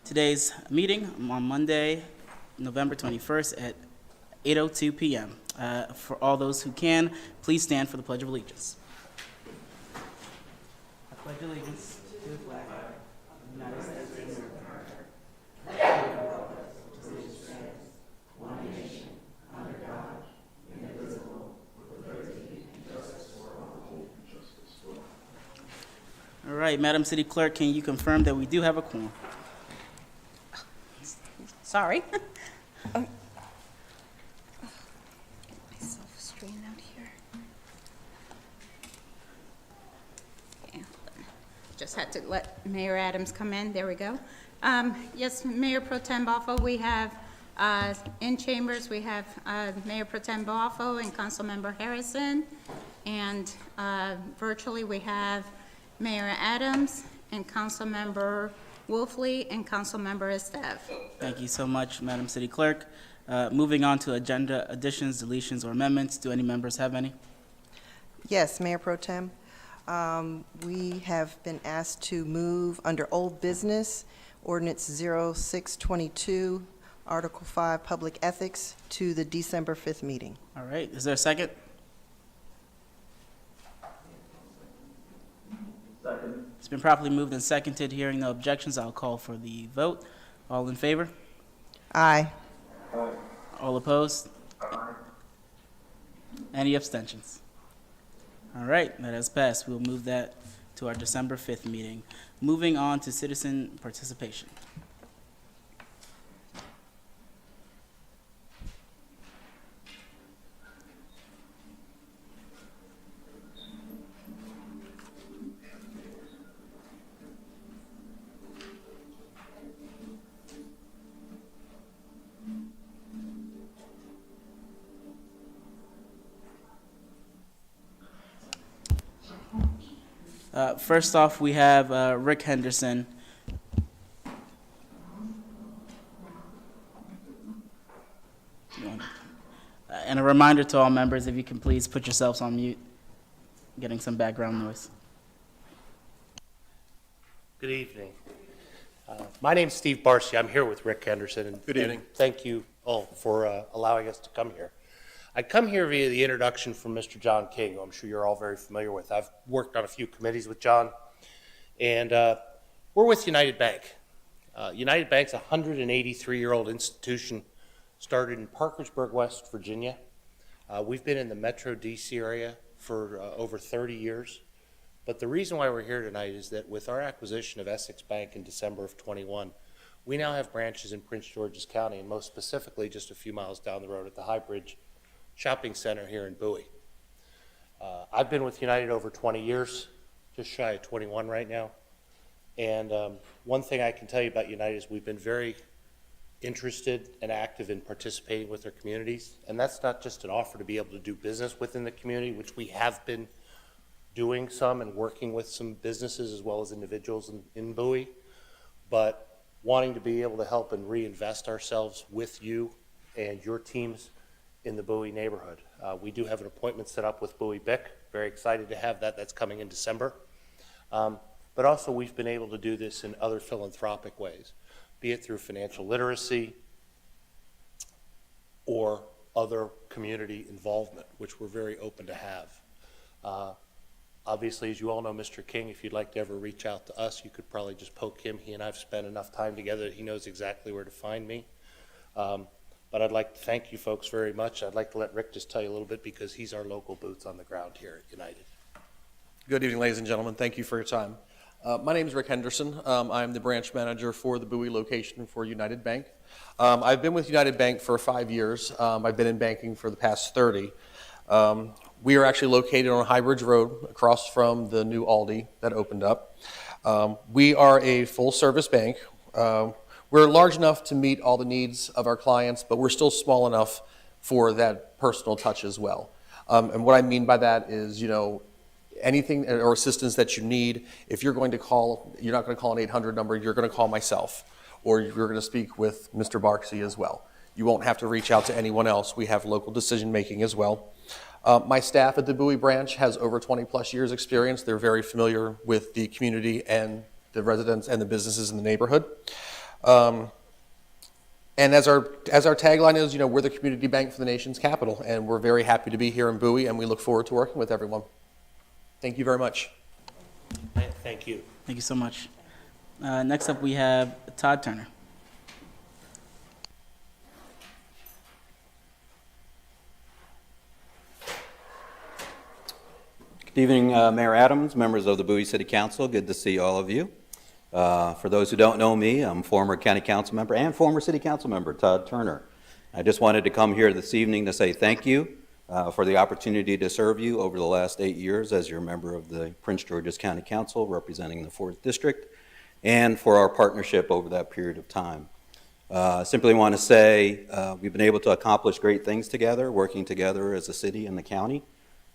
Today's meeting on Monday, November 21st at 8:02 p.m. For all those who can, please stand for the Pledge of Allegiance. I pledge allegiance to the flag of the United States of America, one nation, under God, indivisible, with liberty and justice for all. All right, Madam City Clerk, can you confirm that we do have a quorum? Sorry. Get myself straightened out here. Yeah, just had to let Mayor Adams come in. There we go. Yes, Mayor Pro Tem Boffo, we have in chambers, we have Mayor Pro Tem Boffo and Councilmember Harrison. And virtually we have Mayor Adams and Councilmember Wolfley and Councilmember Estev. Thank you so much, Madam City Clerk. Moving on to agenda additions, deletions, or amendments. Do any members have any? Yes, Mayor Pro Tem. We have been asked to move under old business, Ordinance 0622, Article 5, Public Ethics, to the December 5th meeting. All right, is there a second? Second. It's been properly moved and seconded. Hearing no objections, I'll call for the vote. All in favor? Aye. Aye. All opposed? Aye. Any abstentions? All right, that has passed. We'll move that to our December 5th meeting. Moving on to citizen participation. First off, we have Rick Henderson. And a reminder to all members, if you can please put yourselves on mute, getting some background noise. Good evening. My name's Steve Barcy. I'm here with Rick Henderson. And Good evening. Thank you all for allowing us to come here. I come here via the introduction from Mr. John King, who I'm sure you're all very familiar with. I've worked on a few committees with John, and we're with United Bank. United Bank's a 183-year-old institution started in Parkersburg, West Virginia. We've been in the Metro DC area for over 30 years. But the reason why we're here tonight is that with our acquisition of Essex Bank in December of 21, we now have branches in Prince George's County, and most specifically just a few miles down the road at the High Bridge Shopping Center here in Bowie. I've been with United over 20 years, just shy of 21 right now. And one thing I can tell you about United is we've been very interested and active in participating with our communities. And that's not just an offer to be able to do business within the community, which we have been doing some and working with some businesses as well as individuals in Bowie, but wanting to be able to help and reinvest ourselves with you and your teams in the Bowie neighborhood. We do have an appointment set up with Bowie BIC. Very excited to have that. That's coming in December. But also we've been able to do this in other philanthropic ways, be it through financial literacy or other community involvement, which we're very open to have. Obviously, as you all know, Mr. King, if you'd like to ever reach out to us, you could probably just poke him. He and I have spent enough time together that he knows exactly where to find me. But I'd like to thank you folks very much. I'd like to let Rick just tell you a little bit because he's our local boots on the ground here at United. Good evening, ladies and gentlemen. Thank you for your time. My name is Rick Henderson. I'm the branch manager for the Bowie location for United Bank. I've been with United Bank for 5 years. I've been in banking for the past 30. We are actually located on High Bridge Road across from the new Aldi that opened up. We are a full-service bank. We're large enough to meet all the needs of our clients, but we're still small enough for that personal touch as well. And what I mean by that is, you know, anything or assistance that you need, if you're going to call, you're not going to call an 800 number, you're going to call myself, or you're going to speak with Mr. Barksey as well. You won't have to reach out to anyone else. We have local decision making as well. My staff at the Bowie branch has over 20 plus years experience. They're very familiar with the community and the residents and the businesses in the neighborhood. And as our tagline is, we're the community bank for the nation's capital, and we're very happy to be here in Bowie, and we look forward to working with everyone. Thank you very much. Thank you. Thank you so much. Next up, we have Todd Turner. Good evening, Mayor Adams, members of the Bowie City Council. Good to see all of you. For those who don't know me, I'm former county council member and former city council member Todd Turner. I just wanted to come here this evening to say thank you for the opportunity to serve you over the last 8 years as your member of the Prince George's County Council representing the 4th District, and for our partnership over that period of time. Simply want to say we've been able to accomplish great things together, working together as a city and the county.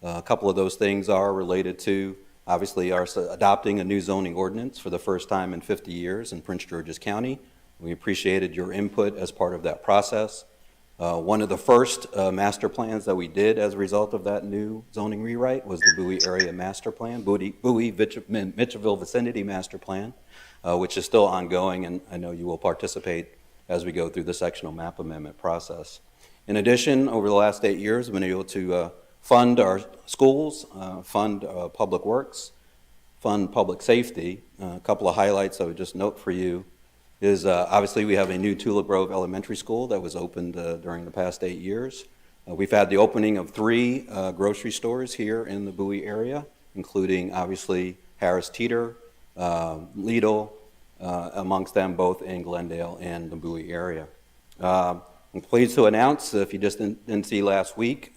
A couple of those things are related to, obviously, our adopting a new zoning ordinance for the first time in 50 years in Prince George's County. We appreciated your input as part of that process. One of the first master plans that we did as a result of that new zoning rewrite was the Bowie Area Master Plan, Bowie Mitchellville Vicinity Master Plan, which is still ongoing, and I know you will participate as we go through the sectional map amendment process. In addition, over the last 8 years, we've been able to fund our schools, fund public works, fund public safety. A couple of highlights I would just note for you is obviously we have a new Tulip Grove Elementary School that was opened during the past 8 years. We've had the opening of 3 grocery stores here in the Bowie area, including obviously Harris Teeter, Lidl, amongst them both in Glendale and the Bowie area. I'm pleased to announce, if you just didn't see last week,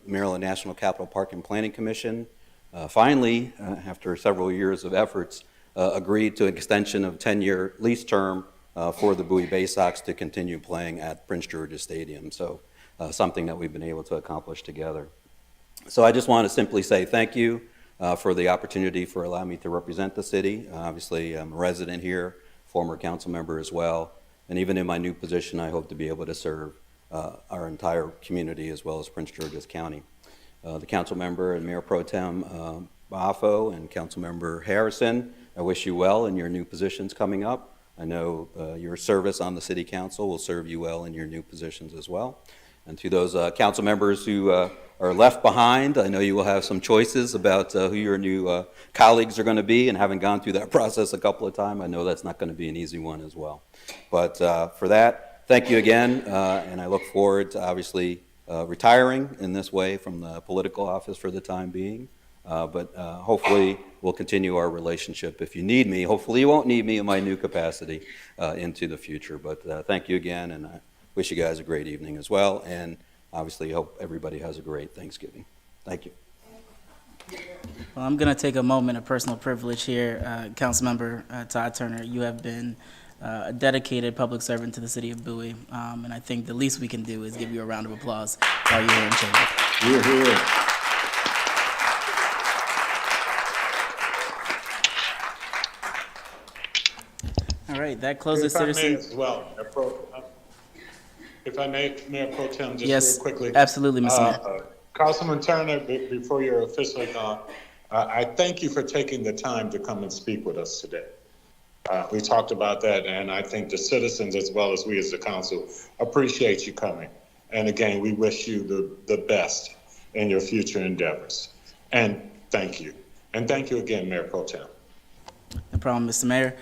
Maryland National Capital Park and Planning Commission finally, after several years of efforts, agreed to an extension of 10-year lease term for the Bowie Bay Sox to continue playing at Prince George's Stadium. So something that we've been able to accomplish together. So I just want to simply say thank you for the opportunity for allowing me to represent the city. Obviously, I'm a resident here, former council member as well. And even in my new position, I hope to be able to serve our entire community as well as Prince George's County. The council member and Mayor Pro Tem Baffo and Council Member Harrison, I wish you well in your new positions coming up. I know your service on the City Council will serve you well in your new positions as well. And to those council members who are left behind, I know you will have some choices about who your new colleagues are going to be, and having gone through that process a couple of times, I know that's not going to be an easy one as well. But for that, thank you again, and I look forward to obviously retiring in this way from the political office for the time being. But hopefully we'll continue our relationship if you need me. Hopefully you won't need me in my new capacity into the future. But thank you again, and I wish you guys a great evening as well. And obviously hope everybody has a great Thanksgiving. Thank you. Well, I'm going to take a moment of personal privilege here. Councilmember Todd Turner, you have been a dedicated public servant to the city of Bowie, and I think the least we can do is give you a round of applause while you're here in chamber. You're here. All right, that closes If I may citizen. as well, if I may, Mayor Pro Tem, just Yes, real quickly. absolutely, Mr. Mayor. Councilman Turner, before you're officially gone, I thank you for taking the time to come and speak with us today. We talked about that, and I think the citizens, as well as we as the council, appreciate you coming. And again, we wish you the best in your future endeavors. And thank you. And thank you again, Mayor Pro Tem. No problem, Mr. Mayor.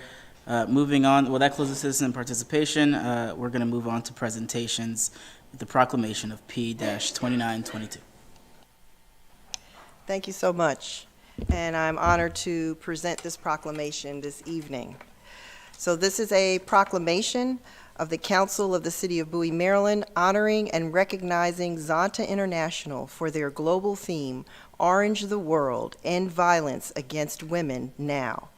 Moving on, well, that closes citizen participation. We're going to move on to presentations with the proclamation of P-2922. Thank you so much. And I'm honored to present this proclamation this evening. So this is a proclamation of the Council of the City of Bowie, Maryland, honoring and recognizing Zonta International for their global theme, Orange the World, End Violence Against Women Now.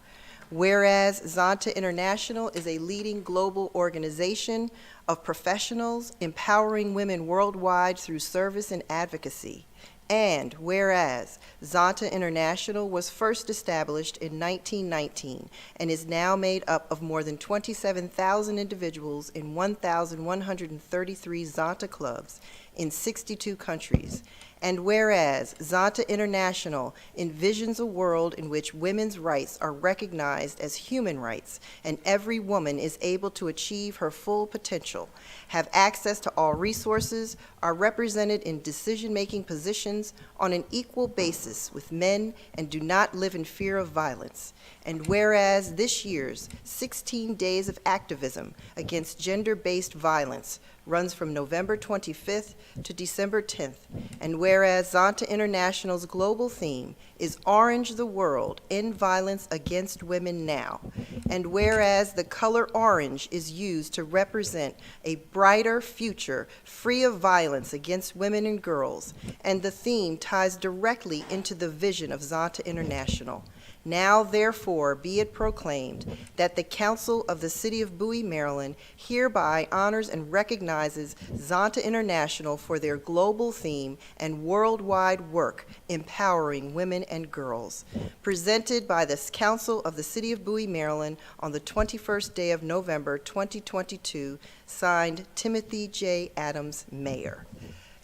Whereas Zonta International is a leading global organization of professionals empowering women worldwide through service and advocacy. And whereas Zonta International was first established in 1919 and is now made up of more than 27,000 individuals in 1,133 Zonta clubs in 62 countries. And whereas Zonta International envisions a world in which women's rights are recognized as human rights and every woman is able to achieve her full potential, have access to all resources, are represented in decision-making positions on an equal basis with men, and do not live in fear of violence. And whereas this year's 16 Days of Activism Against Gender-Based Violence runs from November 25th to December 10th, and whereas Zonta International's global theme is Orange the World, End Violence Against Women Now, and whereas the color orange is used to represent a brighter future free of violence against women and girls, and the theme ties directly into the vision of Zonta International. Now, therefore, be it proclaimed that the Council of the City of Bowie, Maryland, hereby honors and recognizes Zonta International for their global theme and worldwide work empowering women and girls. Presented by the Council of the City of Bowie, Maryland, on the 21st day of November, 2022, signed Timothy J. Adams, Mayor.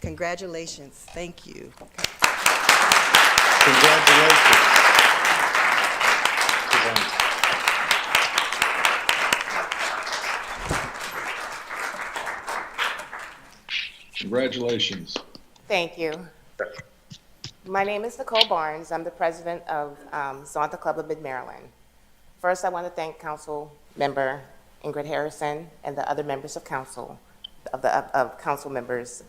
Congratulations. Thank you. Congratulations. Congratulations. Thank you. My name is Nicole Barnes. I'm the president of Zonta Club of Mid-Maryland. First, I want to thank Council Member Ingrid Harrison and the other members of council, of council members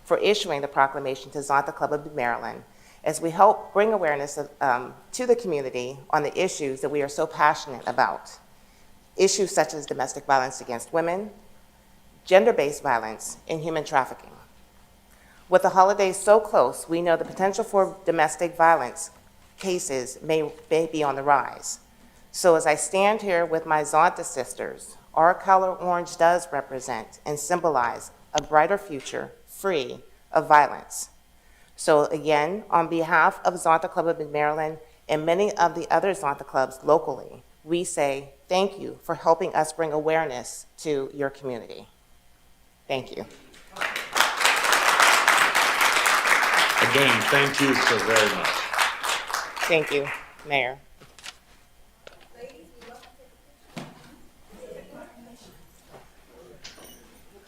for issuing the proclamation to Zonta Club of Mid-Maryland as we help bring awareness to the community on the issues that we are so passionate about. Issues such as domestic violence against women, gender-based violence, and human trafficking. With the holidays so close, we know the potential for domestic violence cases may be on the rise. So as I stand here with my Zonta sisters, our color orange does represent and symbolize a brighter future free of violence. So again, on behalf of Zonta Club of Mid-Maryland and many of the other Zonta clubs locally, we say thank you for helping us bring awareness to your community. Thank you. Again, thank you so very much. Thank you, Mayor.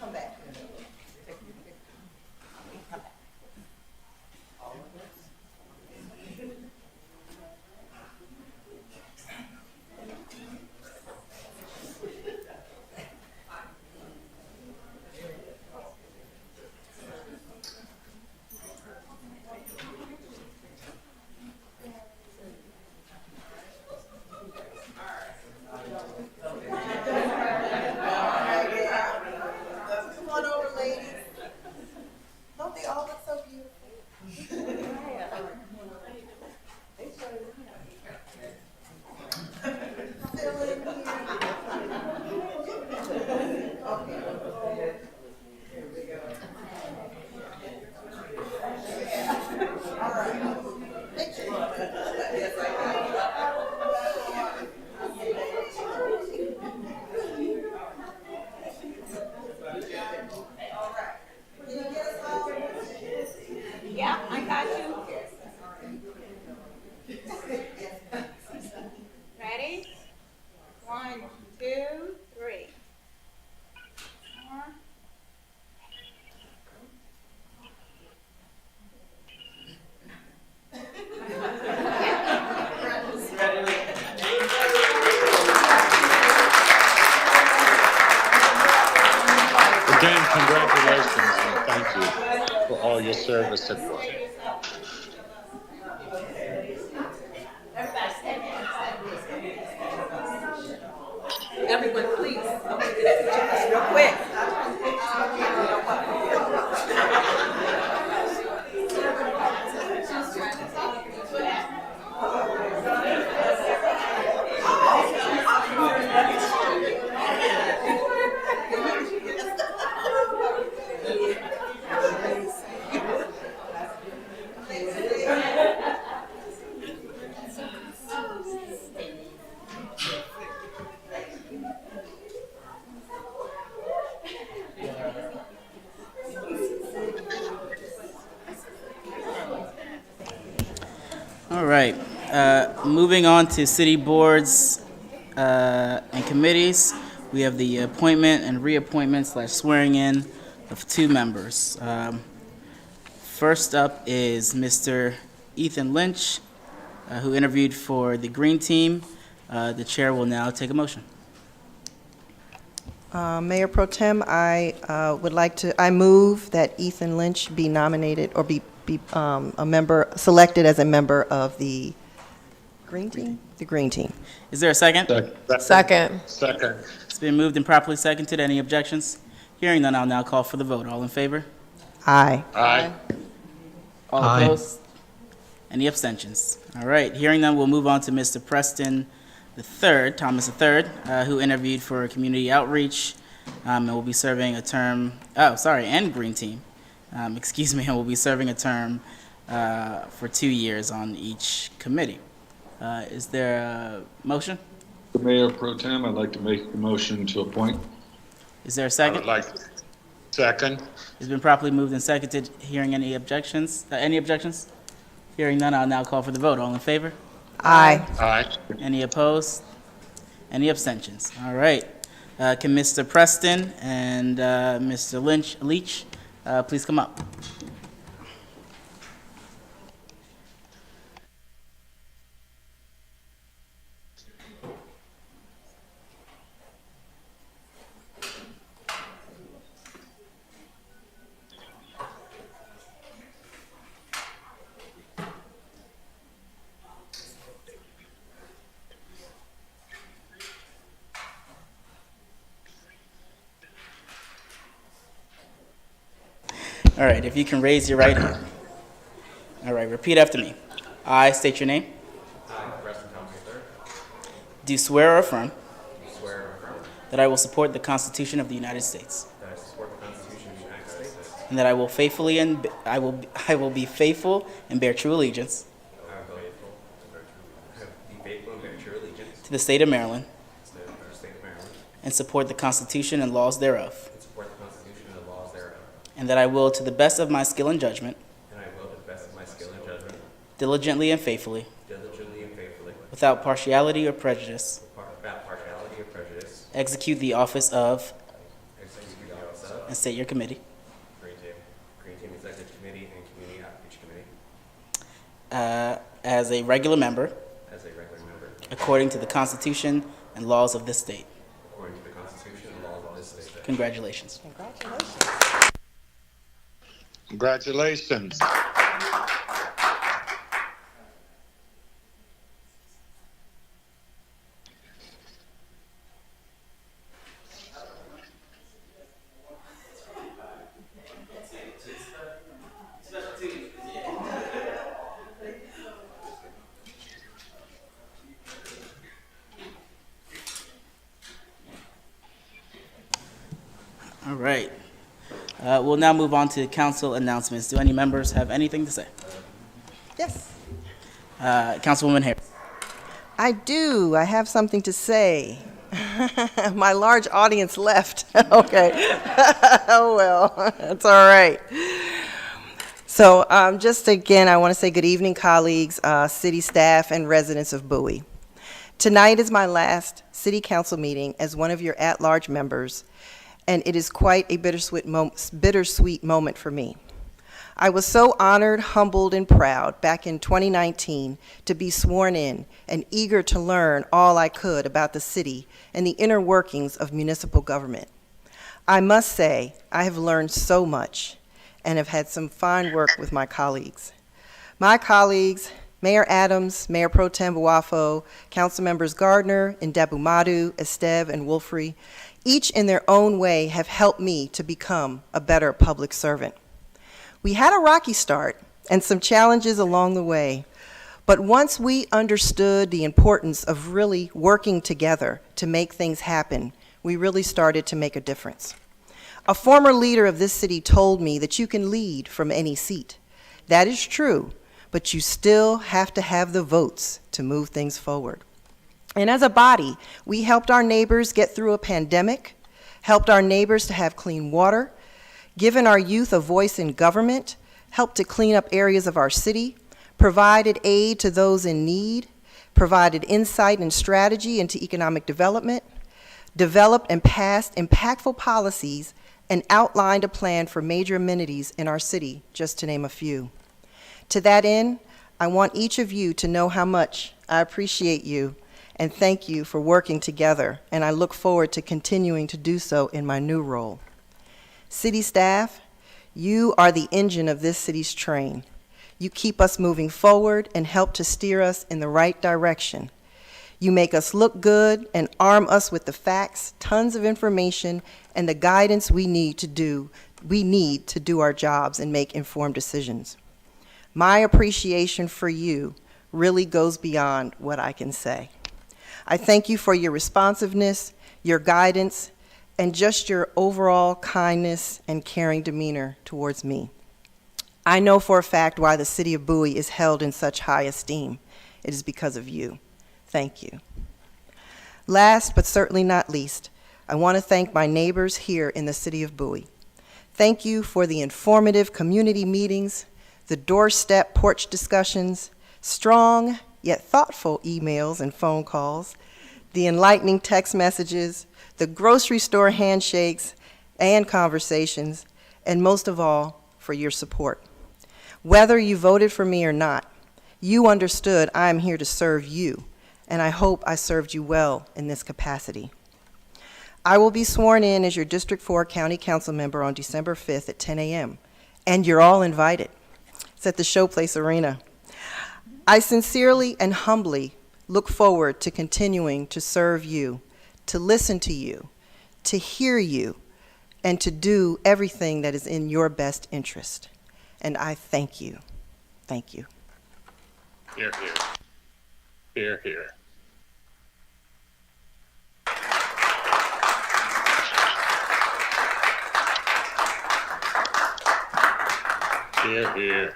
Come back. Come on over, ladies. Don't they all look so beautiful? Fill in here. All right. Thank you. Yes, Yeah, I got you. Ready? 1, 2, 3. 4. Again, congratulations and thank you for all your service at work. everyone, please. I'm gonna get some pictures real quick. right, moving on to city boards and committees. We have the appointment and reappointment / swearing in of 2 members. First up is Mr. Ethan Lynch, who interviewed for the Green Team. The chair will now take a motion. Mayor Pro Tem, I move that Ethan Lynch be nominated or be a member, selected as a member of the Green Team? The Green Team. Is there a second? Second. Second. It's been moved and properly seconded. Any objections? Hearing none, I'll now call for the vote. All in favor? Aye. Aye. All opposed? Any abstentions? All right, hearing none, we'll move on to Mr. Preston III, Thomas III, who interviewed for community outreach and will be serving a term, and Green Team, and will be serving a term for 2 years on each committee. Is there a motion? Mayor Pro Tem, I'd like to make a motion to appoint. Is there a I second? would like, second. It's been properly moved and seconded. Hearing any objections? Hearing none, I'll now call for the vote. All in favor? Aye. Aye. Any opposed? Any abstentions? All right. Can Mr. Preston and Mr. Leach please come up? All right, if you can raise your right hand. All right, repeat after me. I state your name. I, Preston Thomas III, Do swear or affirm swear or affirm that I will support the Constitution of the United States, that I support the Constitution of the United States. and that I will faithfully and I will be faithful and bear true allegiance I will be faithful and bear true allegiance to the state of Maryland to the state of Maryland and support the Constitution and laws thereof, and support the Constitution and the laws thereof. and that I will, to the best of my skill and judgment, And I will, to the best of my skill and judgment, diligently and faithfully, diligently and faithfully, without partiality or prejudice, without partiality or prejudice, execute the office of, execute the office of and state your committee, Green Team Executive Committee and Community Outreach Committee as a regular member, as a regular member, according to the Constitution and laws of this state. according to the Constitution and laws of this state. Congratulations. Congratulations. All right. We'll now move on to council announcements. Do any members have anything to say? Yes. Councilwoman Harris. I do. I have something to say. My large audience left. Okay. Oh, well, that's all right. So just again, I want to say good evening, colleagues, city staff, and residents of Bowie. Tonight is my last city council meeting as one of your at-large members, and it is quite a bittersweet moment for me. I was so honored, humbled, and proud back in 2019 to be sworn in and eager to learn all I could about the city and the inner workings of municipal government. I must say, I have learned so much and have had some fine work with my colleagues. My colleagues, Mayor Adams, Mayor Pro Tem Boafo, Council Members Gardner, Ndebumadu, Esteve, and Wolfrey, each in their own way have helped me to become a better public servant. We had a rocky start and some challenges along the way, but once we understood the importance of really working together to make things happen, we really started to make a difference. A former leader of this city told me that you can lead from any seat. That is true, but you still have to have the votes to move things forward. And as a body, we helped our neighbors get through a pandemic, helped our neighbors to have clean water, given our youth a voice in government, helped to clean up areas of our city, provided aid to those in need, provided insight and strategy into economic development, developed and passed impactful policies, and outlined a plan for major amenities in our city, just to name a few. To that end, I want each of you to know how much I appreciate you and thank you for working together, and I look forward to continuing to do so in my new role. City staff, you are the engine of this city's train. You keep us moving forward and help to steer us in the right direction. You make us look good and arm us with the facts, tons of information, and the guidance we need to do our jobs and make informed decisions. My appreciation for you really goes beyond what I can say. I thank you for your responsiveness, your guidance, and just your overall kindness and caring demeanor towards me. I know for a fact why the city of Bowie is held in such high esteem. It is because of you. Thank you. Last but certainly not least, I want to thank my neighbors here in the city of Bowie. Thank you for the informative community meetings, the doorstep porch discussions, strong yet thoughtful emails and phone calls, the enlightening text messages, the grocery store handshakes and conversations, and most of all, for your support. Whether you voted for me or not, you understood I am here to serve you, and I hope I served you well in this capacity. I will be sworn in as your District 4 County Council member on December 5th at 10 a.m., and you're all invited. It's at the Showplace Arena. I sincerely and humbly look forward to continuing to serve you, to listen to you, to hear you, and to do everything that is in your best interest. And I thank you. Thank you. Hear, hear. Hear, hear. Hear, hear.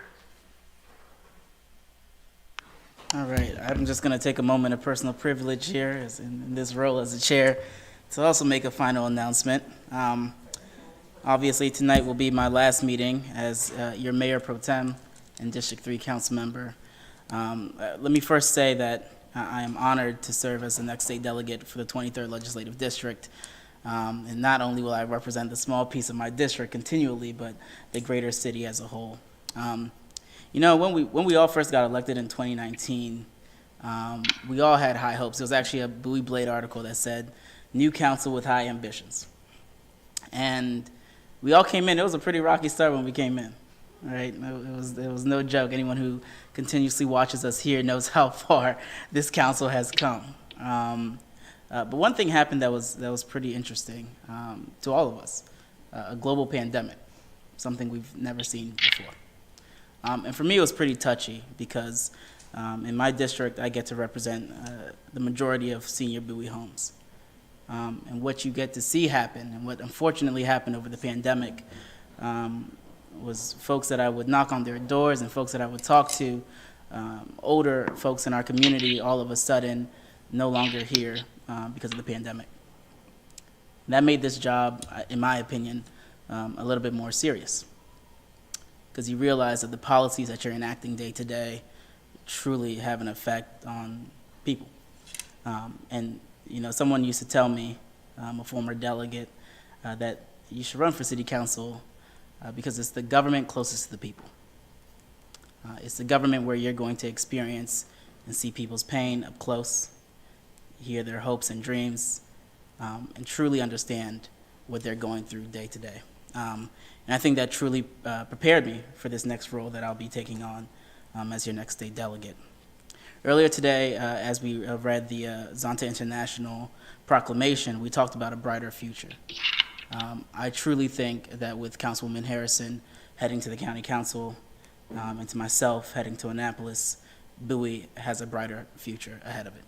All right, I'm just going to take a moment of personal privilege here in this role as the chair to also make a final announcement. Obviously, tonight will be my last meeting as your Mayor Pro Tem and District 3 Council member. Let me first say that I am honored to serve as the next state delegate for the 23rd Legislative District. And not only will I represent the small piece of my district continually, but the greater city as a whole. You know, when we all first got elected in 2019, we all had high hopes. There was actually a Bowie Blade article that said, "New council with high ambitions." And we all came in. It was a pretty rocky start when we came in, right? It was no joke. Anyone who continuously watches us here knows how far this council has come. But one thing happened that was pretty interesting to all of us, a global pandemic, something we've never seen before. And for me, it was pretty touchy because in my district, I get to represent the majority of senior Bowie homes. And what you get to see happen, and what unfortunately happened over the pandemic, was folks that I would knock on their doors and folks that I would talk to, older folks in our community, all of a sudden no longer here because of the pandemic. And that made this job, in my opinion, a little bit more serious, because you realize that the policies that you're enacting day to day truly have an effect on people. And you know, someone used to tell me, a former delegate, that you should run for city council because it's the government closest to the people. It's the government where you're going to experience and see people's pain up close, hear their hopes and dreams, and truly understand what they're going through day to day. And I think that truly prepared me for this next role that I'll be taking on as your next state delegate. Earlier today, as we read the Zonta International Proclamation, we talked about a brighter future. I truly think that with Councilwoman Harrison heading to the County Council and to myself heading to Annapolis, Bowie has a brighter future ahead of it.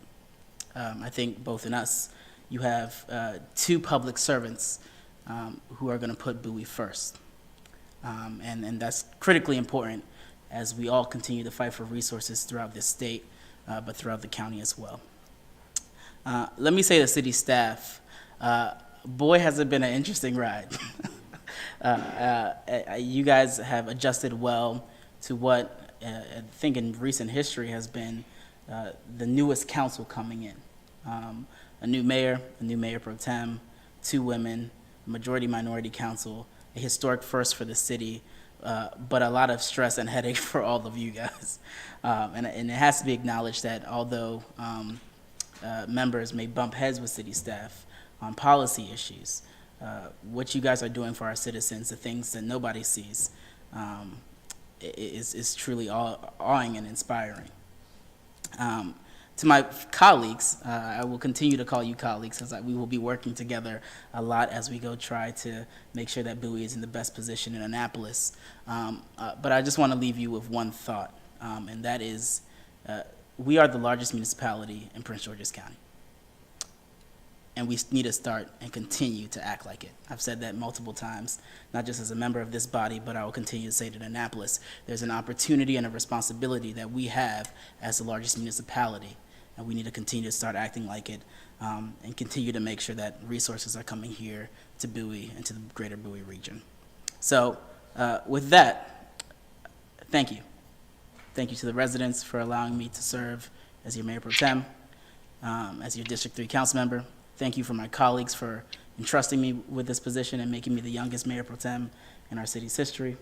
I think both in us, you have two public servants who are going to put Bowie first. And that's critically important as we all continue to fight for resources throughout this state, but throughout the county as well. Let me say to city staff, boy, has it been an interesting ride. You guys have adjusted well to what I think in recent history has been the newest council coming in. A new mayor pro tem, 2 women, a majority-minority council, a historic first for the city, but a lot of stress and headache for all of you guys. And it has to be acknowledged that although members may bump heads with city staff on policy issues, what you guys are doing for our citizens, the things that nobody sees, is truly awing and inspiring. To my colleagues, I will continue to call you colleagues because we will be working together a lot as we go try to make sure that Bowie is in the best position in Annapolis. But I just want to leave you with one thought, and that is we are the largest municipality in Prince George's County. And we need to start and continue to act like it. I've said that multiple times, not just as a member of this body, but I will continue to say it in Annapolis. There's an opportunity and a responsibility that we have as the largest municipality, and we need to continue to start acting like it, and continue to make sure that resources are coming here to Bowie and to the greater Bowie region. So with that, thank you. Thank you to the residents for allowing me to serve as your mayor pro tem, as your District 3 council member. Thank you for my colleagues for entrusting me with this position and making me the youngest mayor pro tem in our city's history.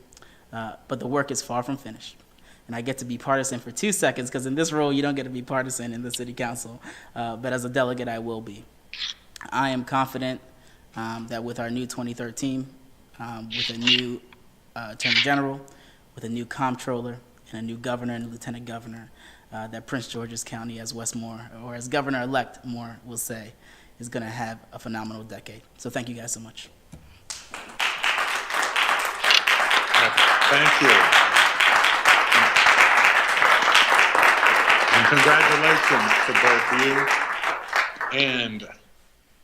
But the work is far from finished. And I get to be partisan for 2 seconds because in this role, you don't get to be partisan in the city council. But as a delegate, I will be. I am confident that with our new 2013 team, with a new attorney general, with a new comptroller, and a new governor and lieutenant governor, that Prince George's County, as Westmore, or as Governor-elect Moore will say, is going to have a phenomenal decade. So thank you guys so much. Thank you. And congratulations to both you and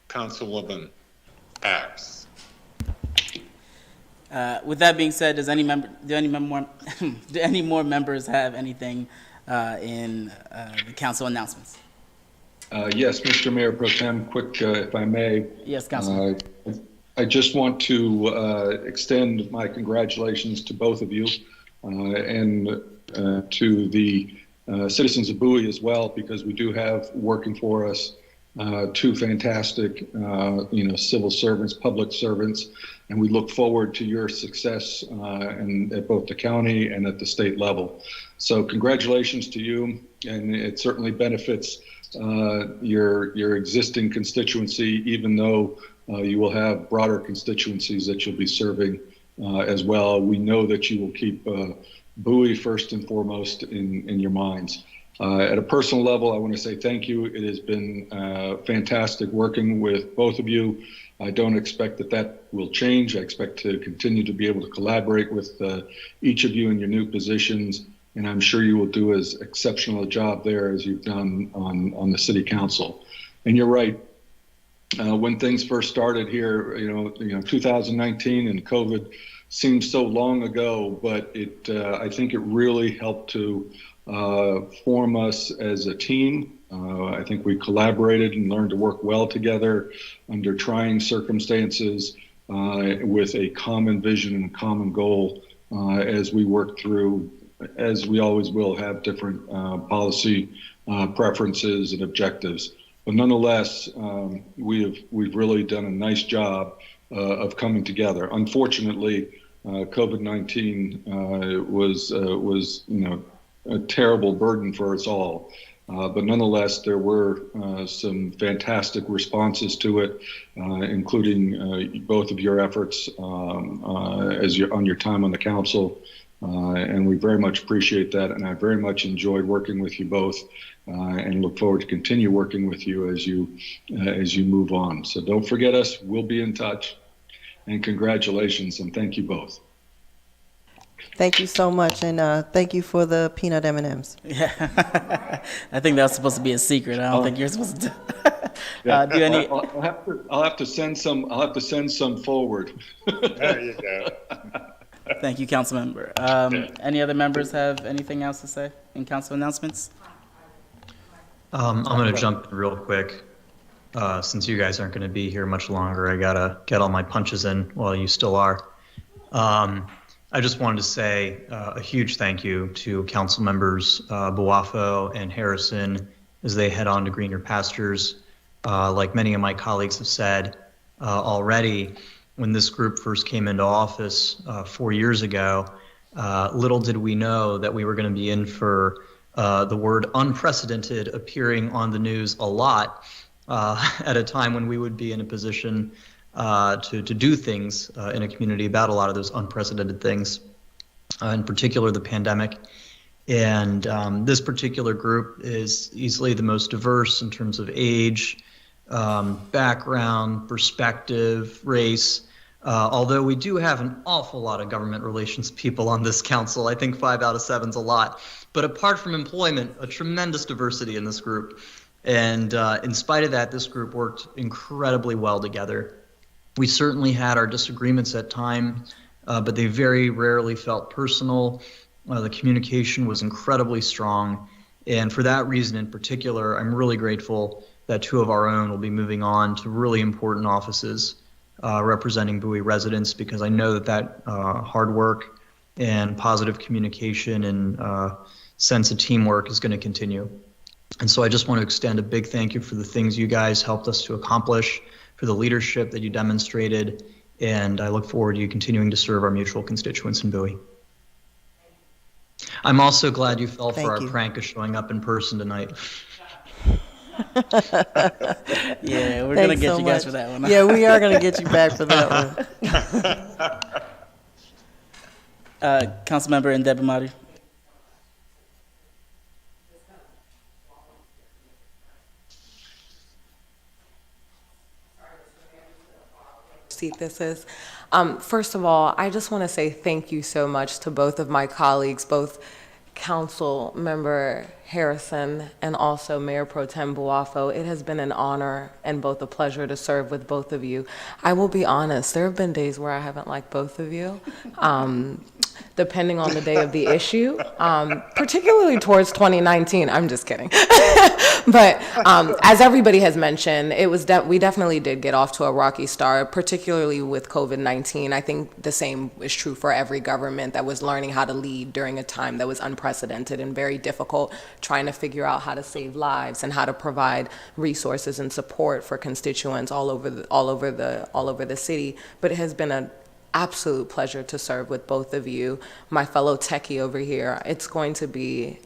Councilwoman Apps. With that being said, do any more members have anything in the council announcements? Yes, Mr. Mayor Pro Tem, quick, if I may. Yes, Councilman. I just want to extend my congratulations to both of you and to the citizens of Bowie as well, because we do have working for us 2 fantastic, civil servants, public servants, and we look forward to your success at both the county and at the state level. So congratulations to you, and it certainly benefits your existing constituency, even though you will have broader constituencies that you'll be serving as well. We know that you will keep Bowie first and foremost in your minds. At a personal level, I want to say thank you. It has been fantastic working with both of you. I don't expect that will change. I expect to continue to be able to collaborate with each of you in your new positions. And I'm sure you will do as exceptional a job there as you've done on the city council. And you're right. When things first started here, 2019 and COVID seemed so long ago, but I think it really helped to form us as a team. I think we collaborated and learned to work well together under trying circumstances with a common vision and a common goal as we work through, as we always will, have different policy preferences and objectives. But nonetheless, we've really done a nice job of coming together. Unfortunately, COVID-19 was a terrible burden for us all. But nonetheless, there were some fantastic responses to it, including both of your efforts on your time on the council. And we very much appreciate that. And I very much enjoyed working with you both and look forward to continue working with you as you move on. So don't forget us. We'll be in touch. And congratulations, and thank you both. Thank you so much, and thank you for the peanut M&Ms. Yeah, I think that was supposed to be a secret. I don't think you're supposed to. Do any? I'll have to send some. I'll have to send some forward. There you go. Thank you, Councilmember. Any other members have anything else to say in council announcements? I'm going to jump in real quick. Since you guys aren't going to be here much longer, I got to get all my punches in while you still are. I just wanted to say a huge thank you to council members Boafo and Harrison as they head on to greener pastures. Like many of my colleagues have said already, when this group first came into office 4 years ago, little did we know that we were going to be in for the word unprecedented appearing on the news a lot at a time when we would be in a position to do things in a community about a lot of those unprecedented things, in particular the pandemic. And this particular group is easily the most diverse in terms of age, background, perspective, race. Although we do have an awful lot of government relations people on this council. I think 5 out of 7's a lot. But apart from employment, a tremendous diversity in this group. And in spite of that, this group worked incredibly well together. We certainly had our disagreements at times, but they very rarely felt personal. The communication was incredibly strong. And for that reason in particular, I'm really grateful that 2 of our own will be moving on to really important offices representing Bowie residents, because I know that hard work and positive communication and sense of teamwork is going to continue. And so I just want to extend a big thank you for the things you guys helped us to accomplish, for the leadership that you demonstrated, and I look forward to you continuing to serve our mutual constituents in Bowie. I'm also glad you fell for our prank of showing up in person tonight. Yeah, we're going to get you guys for that one. Yeah, we are going to get you back for that one. Councilmember Ndebamadi. Seat this is. First of all, I just want to say thank you so much to both of my colleagues, both Council Member Harrison and also Mayor Pro Tem Boafo. It has been an honor and both a pleasure to serve with both of you. I will be honest, there have been days where I haven't liked both of you, depending on the day of the issue, particularly towards 2019. I'm just kidding. But as everybody has mentioned, it was we definitely did get off to a rocky start, particularly with COVID-19. I think the same is true for every government that was learning how to lead during a time that was unprecedented and very difficult, trying to figure out how to save lives and how to provide resources and support for constituents all over the city. But it has been an absolute pleasure to serve with both of you. My fellow techie over here, it's going to be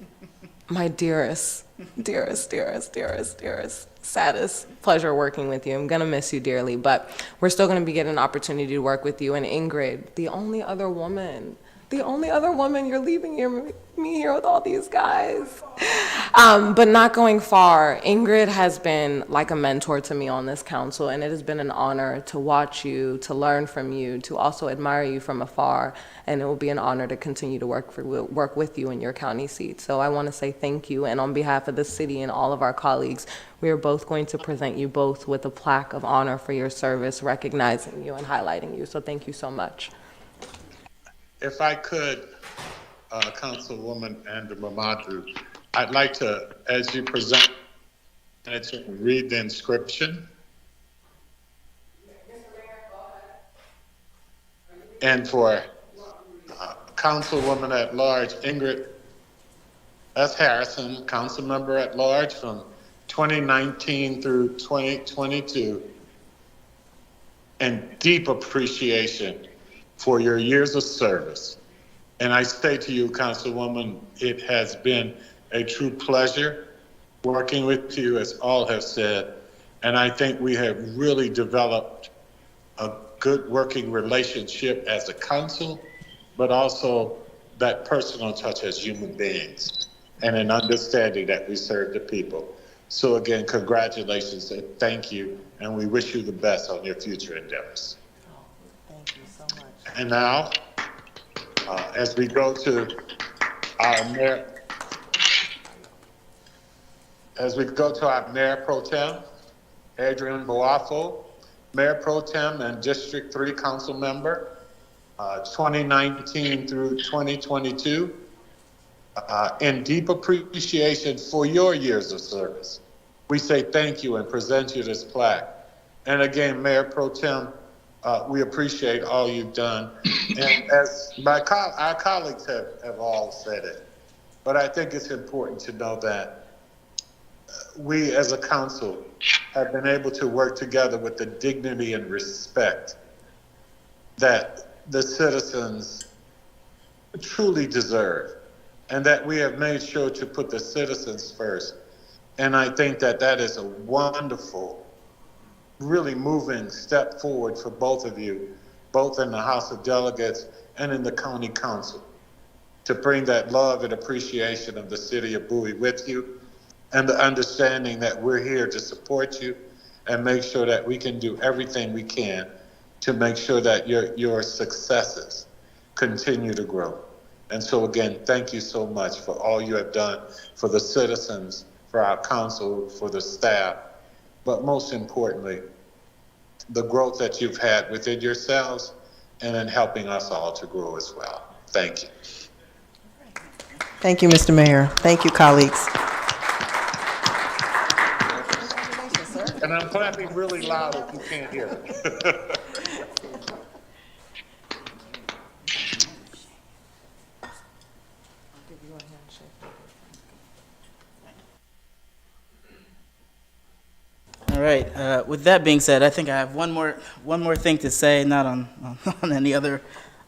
my dearest, saddest pleasure working with you. I'm going to miss you dearly, but we're still going to be getting an opportunity to work with you. And Ingrid, the only other woman, you're leaving me here with all these guys. But not going far. Ingrid has been like a mentor to me on this council, and it has been an honor to watch you, to learn from you, to also admire you from afar. And it will be an honor to continue to work with you in your county seat. So I want to say thank you. And on behalf of the city and all of our colleagues, we are both going to present you both with a plaque of honor for your service, recognizing you and highlighting you. So thank you so much. If I could, Councilwoman Ndebamadi, I'd like to, as you present, read the inscription. And for Councilwoman at Large, Ingrid S. Harrison, Council Member at Large from 2019 through 2022, and deep appreciation for your years of service. And I say to you, Councilwoman, it has been a true pleasure working with you, as all have said. And I think we have really developed a good working relationship as a council, but also that personal touch as human beings and an understanding that we serve the people. So again, congratulations and thank you. And we wish you the best on your future endeavors. Thank you so much. And now, as we go to our mayor, Pro Tem, Adrian Boafo, Mayor Pro Tem and District 3 Council Member, 2019 through 2022, in deep appreciation for your years of service. We say thank you and present you this plaque. And again, Mayor Pro Tem We appreciate all you've done. And as our colleagues have all said it, but I think it's important to know that we as a council have been able to work together with the dignity and respect that the citizens truly deserve, and that we have made sure to put the citizens first. And I think that that is a wonderful, really moving step forward for both of you, both in the House of Delegates and in the County Council, to bring that love and appreciation of the city of Bowie with you, and the understanding that we're here to support you and make sure that we can do everything we can to make sure that your successes continue to grow. And so again, thank you so much for all you have done for the citizens, for our council, for the staff, but most importantly, the growth that you've had within yourselves and in helping us all to grow as well. Thank you. Thank you, Mr. Mayor. Thank you, colleagues. And I'm clapping really loud if you can't hear it. All right. With that being said, I think I have one more thing to say, not on any other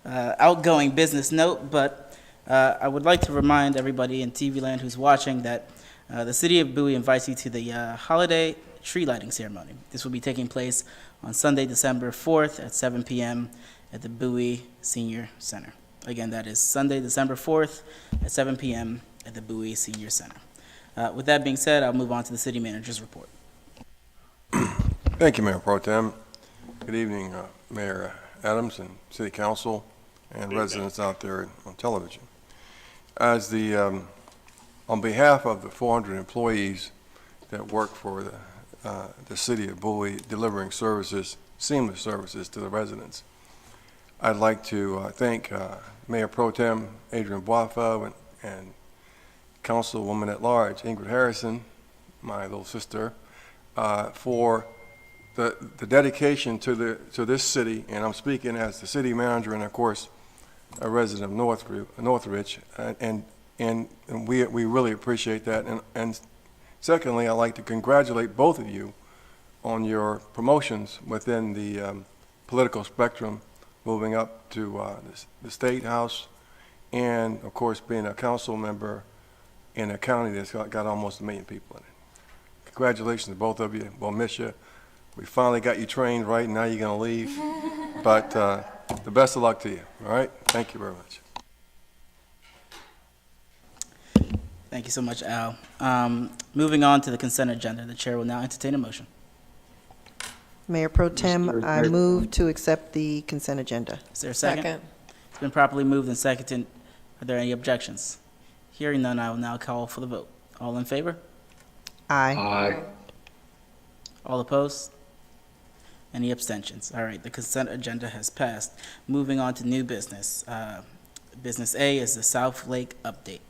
outgoing business note, but I would like to remind everybody in TV land who's watching that the City of Bowie invites you to the holiday tree lighting ceremony. This will be taking place on Sunday, December 4th at 7 p.m. at the Bowie Senior Center. Again, that is Sunday, December 4th at 7 p.m. at the Bowie Senior Center. With that being said, I'll move on to the City Manager's report. Thank you, Mayor Pro Tem. Good evening, Mayor Adams and City Council and residents out there on television. As on behalf of the 400 employees that work for the City of Bowie, delivering services, seamless services to the residents, I'd like to thank Mayor Pro Tem Adrian Boifo and Councilwoman at Large Ingrid Harrison, my little sister, for the dedication to this city, and I'm speaking as the city manager and of course a resident of Northridge, and we really appreciate that. And secondly, I'd like to congratulate both of you on your promotions within the political spectrum, moving up to the State House, and of course being a council member in a county that's got almost 1 million people in it. Congratulations to both of you. We'll miss you. We finally got you trained right, now you're going to leave. But the best of luck to you, all right? Thank you very much. Thank you so much, Al. Moving on to the consent agenda, the chair will now entertain a motion. Mayor Pro Tem, I move to accept the consent agenda. Is there a second? It's been properly moved and seconded. Are there any objections? Hearing none, I will now call for the vote. All in favor? Aye. Aye. All opposed? Any abstentions? All right, the consent agenda has passed. Moving on to new business. Business A is the South Lake update.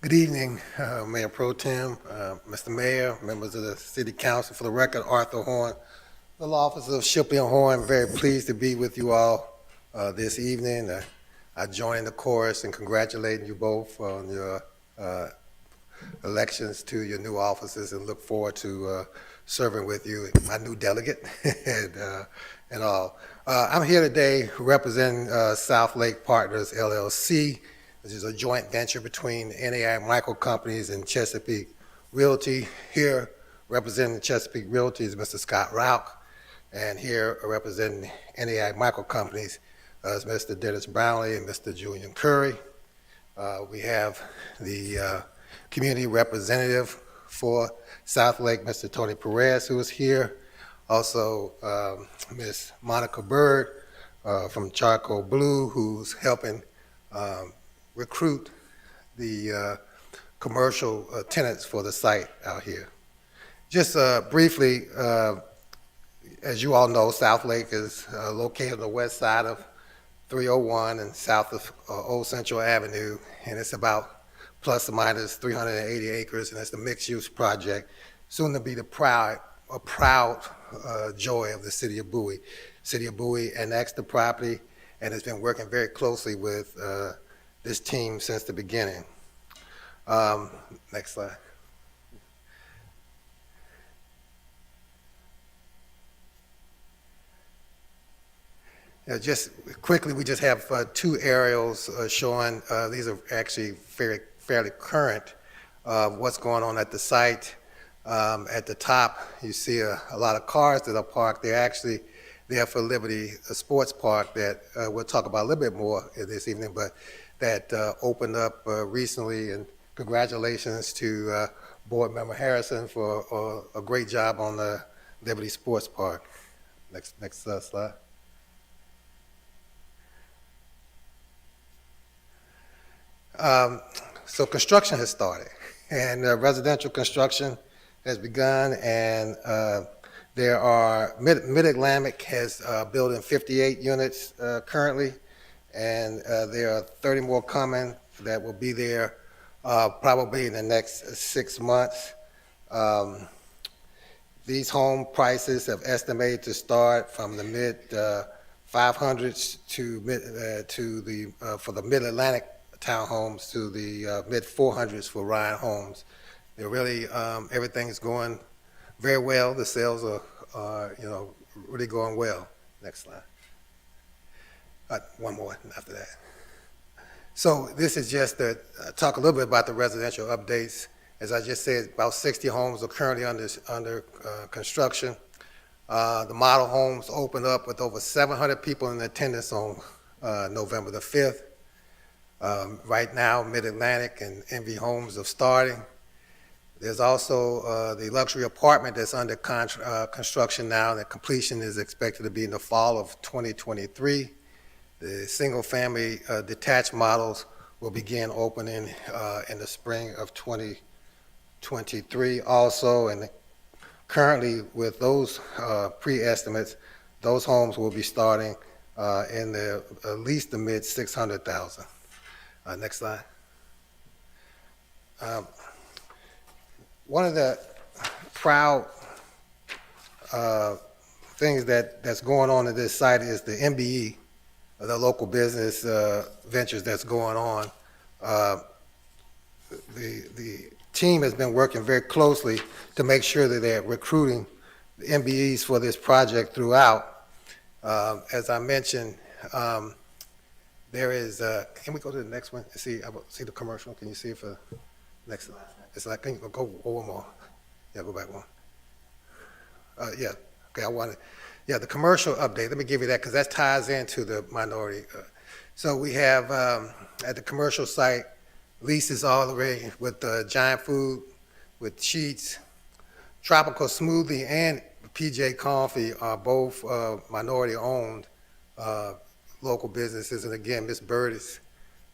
Good evening, Mayor Pro Tem, Mr. Mayor, members of the City Council. For the record, Arthur Horn, the law officer of Shipley and Horn. Very pleased to be with you all this evening. I join the chorus in congratulating you both on your elections to your new offices, and look forward to serving with you, my new delegate, and all. I'm here today representing South Lake Partners LLC, which is a joint venture between NAI Micro Companies and Chesapeake Realty. Here representing Chesapeake Realty is Mr. Scott Rauch, and here representing NAI Micro Companies is Mr. Dennis Brownlee and Mr. Julian Curry. We have the community representative for South Lake, Mr. Tony Perez, who is here. Also, Ms. Monica Bird from Charcoal Blue, who's helping recruit the commercial tenants for the site out here. Just briefly, as you all know, South Lake is located on the west side of 301 and south of Old Central Avenue, and it's about plus or minus 380 acres, and it's the mixed-use project, soon to be a proud joy of the city of Bowie. City of Bowie annexed the property and has been working very closely with this team since the beginning. Next slide. Just quickly, we just have two aerials showing, these are actually fairly current, what's going on at the site. At the top, you see a lot of cars that are parked. They're actually there for Liberty Sports Park that we'll talk about a little bit more this evening, but that opened up recently, and congratulations to Board Member Harrison for a great job on the Liberty Sports Park. Next slide. So construction has started, and residential construction has begun, and there are, Mid-Atlantic has building 58 units currently, and there are 30 more coming that will be there probably in the next 6 months. These home prices have estimated to start from the mid 500s for the Mid-Atlantic townhomes to the mid 400s for Ryan Homes. They're really, everything's going very well. The sales are really going well. Next slide. One more after that. So this is just to talk a little bit about the residential updates. As I just said, about 60 homes are currently under construction. The model homes opened up with over 700 people in attendance on November the 5th. Right now, Mid-Atlantic and Envy Homes are starting. There's also the luxury apartment that's under construction now. The completion is expected to be in the fall of 2023. The single-family detached models will begin opening in the spring of 2023 also, and currently with those pre-estimates, those homes will be starting in at least the mid 600,000. Next slide. One of the proud things that's going on at this site is the MBE, the local business ventures that's going on. The team has been working very closely to make sure that they're recruiting the MBEs for this project throughout. As I mentioned, there is, can we go to the next one and see the commercial? Can you see it for next? It's like, can you go one more? Yeah, go back one. Yeah, okay, the commercial update. Let me give you that because that ties into the minority. So we have at the commercial site, leases all already with Giant Food, with Sheets, Tropical Smoothie, and PJ Coffee are both minority owned local businesses. And again, Ms. Bird is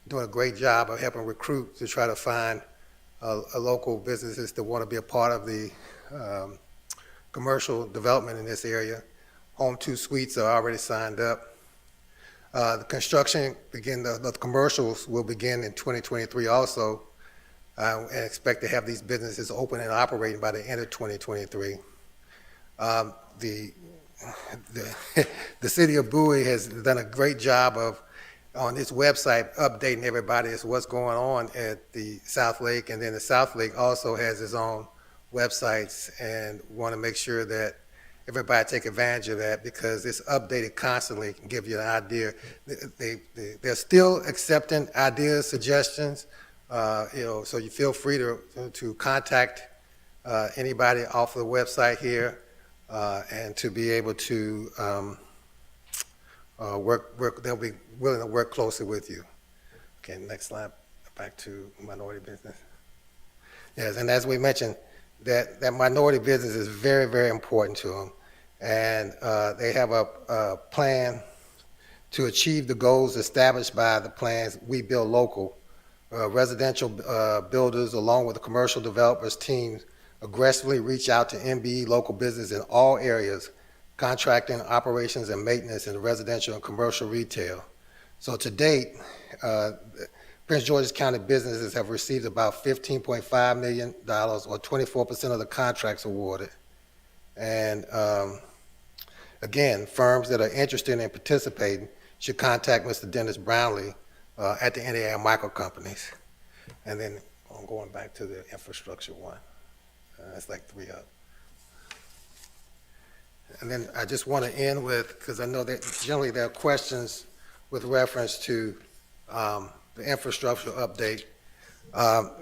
doing a great job of helping recruit to try to find local businesses that want to be a part of the commercial development in this area. Home 2 Suites are already signed up. The construction the commercials will begin in 2023 also, and expect to have these businesses open and operating by the end of 2023. The city of Bowie has done a great job of, on its website, updating everybody as what's going on at the South Lake, and then the South Lake also has its own websites, and want to make sure that everybody take advantage of that because it's updated constantly, can give you an idea. They're still accepting ideas, suggestions, so you feel free to contact anybody off of the website here and to be able to they'll be willing to work closely with you. Okay, next slide, back to minority business. Yes, and as we mentioned, that minority business is very, very important to them. And they have a plan to achieve the goals established by the plans We Build Local. Residential builders, along with the commercial developers teams, aggressively reach out to MBE local business in all areas contracting, operations, and maintenance in residential and commercial retail. So to date, Prince George's County businesses have received about $15.5 million, or 24% of the contracts awarded. And again, firms that are interested in participating should contact Mr. Dennis Brownlee at the NAI Micro Companies. And then I'm going back to the infrastructure one. That's like 3 up. And then I just want to end with, because I know that generally there are questions with reference to the infrastructure update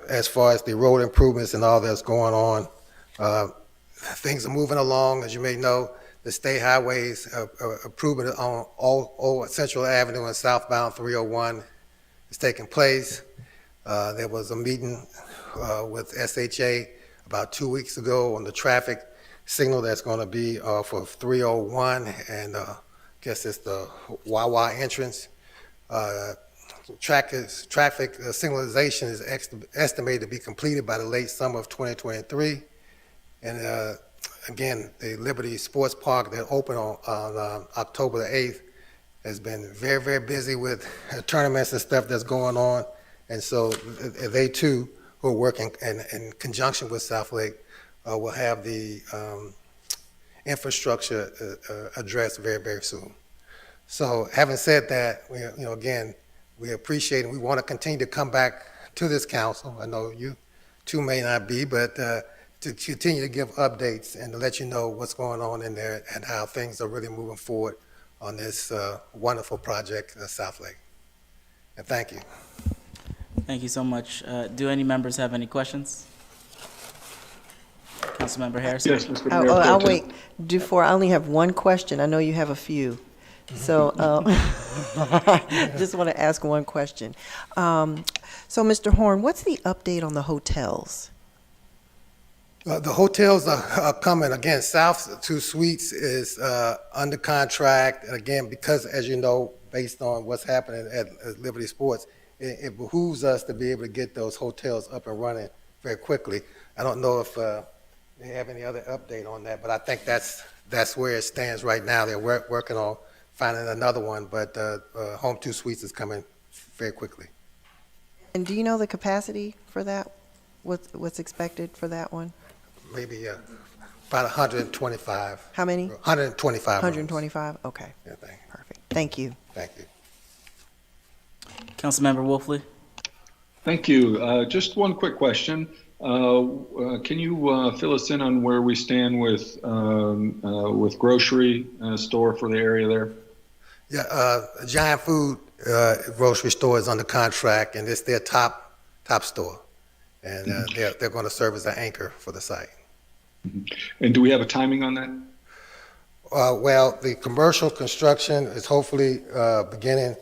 as far as the road improvements and all that's going on. Things are moving along. As you may know, the state highways improvement on all Central Avenue and southbound 301 is taking place. There was a meeting with SHA about 2 weeks ago on the traffic signal that's going to be for 301, and I guess it's the Wawa entrance. Traffic signalization is estimated to be completed by the late summer of 2023. And again, the Liberty Sports Park that opened on October the 8th has been very, very busy with tournaments and stuff that's going on. And so they too, who are working in conjunction with Southlake, will have the infrastructure addressed very, very soon. So having said that, again, we appreciate and we want to continue to come back to this council. I know you two may not be, but to continue to give updates and to let you know what's going on in there and how things are really moving forward on this wonderful project in Southlake. And thank you. Thank you so much. Do any members have any questions? Councilmember Harrison? Yes, Mr. Mayor. I'll wait. Before, I only have one question. I know you have a few. So just want to ask one question. So, Mr. Horn, what's the update on the hotels? The hotels are coming. Again, South 2 Suites is under contract. And again, because, as you know, based on what's happening at Liberty Sports, it behooves us to be able to get those hotels up and running very quickly. I don't know if they have any other update on that, but I think that's where it stands right now. They're working on finding another one, but Home 2 Suites is coming very quickly. And do you know the capacity for that? What's expected for that one? Maybe about 125. How many? 125. 125? Okay. Yeah, thank you. Perfect. Thank you. Thank you. Councilmember Wolfley? Thank you. Just one quick question. Can you fill us in on where we stand with grocery store for the area there? Yeah, Giant Food grocery store is under contract, and it's their top store, and they're going to serve as an anchor for the site. And do we have a timing on that? Well, the commercial construction is hopefully beginning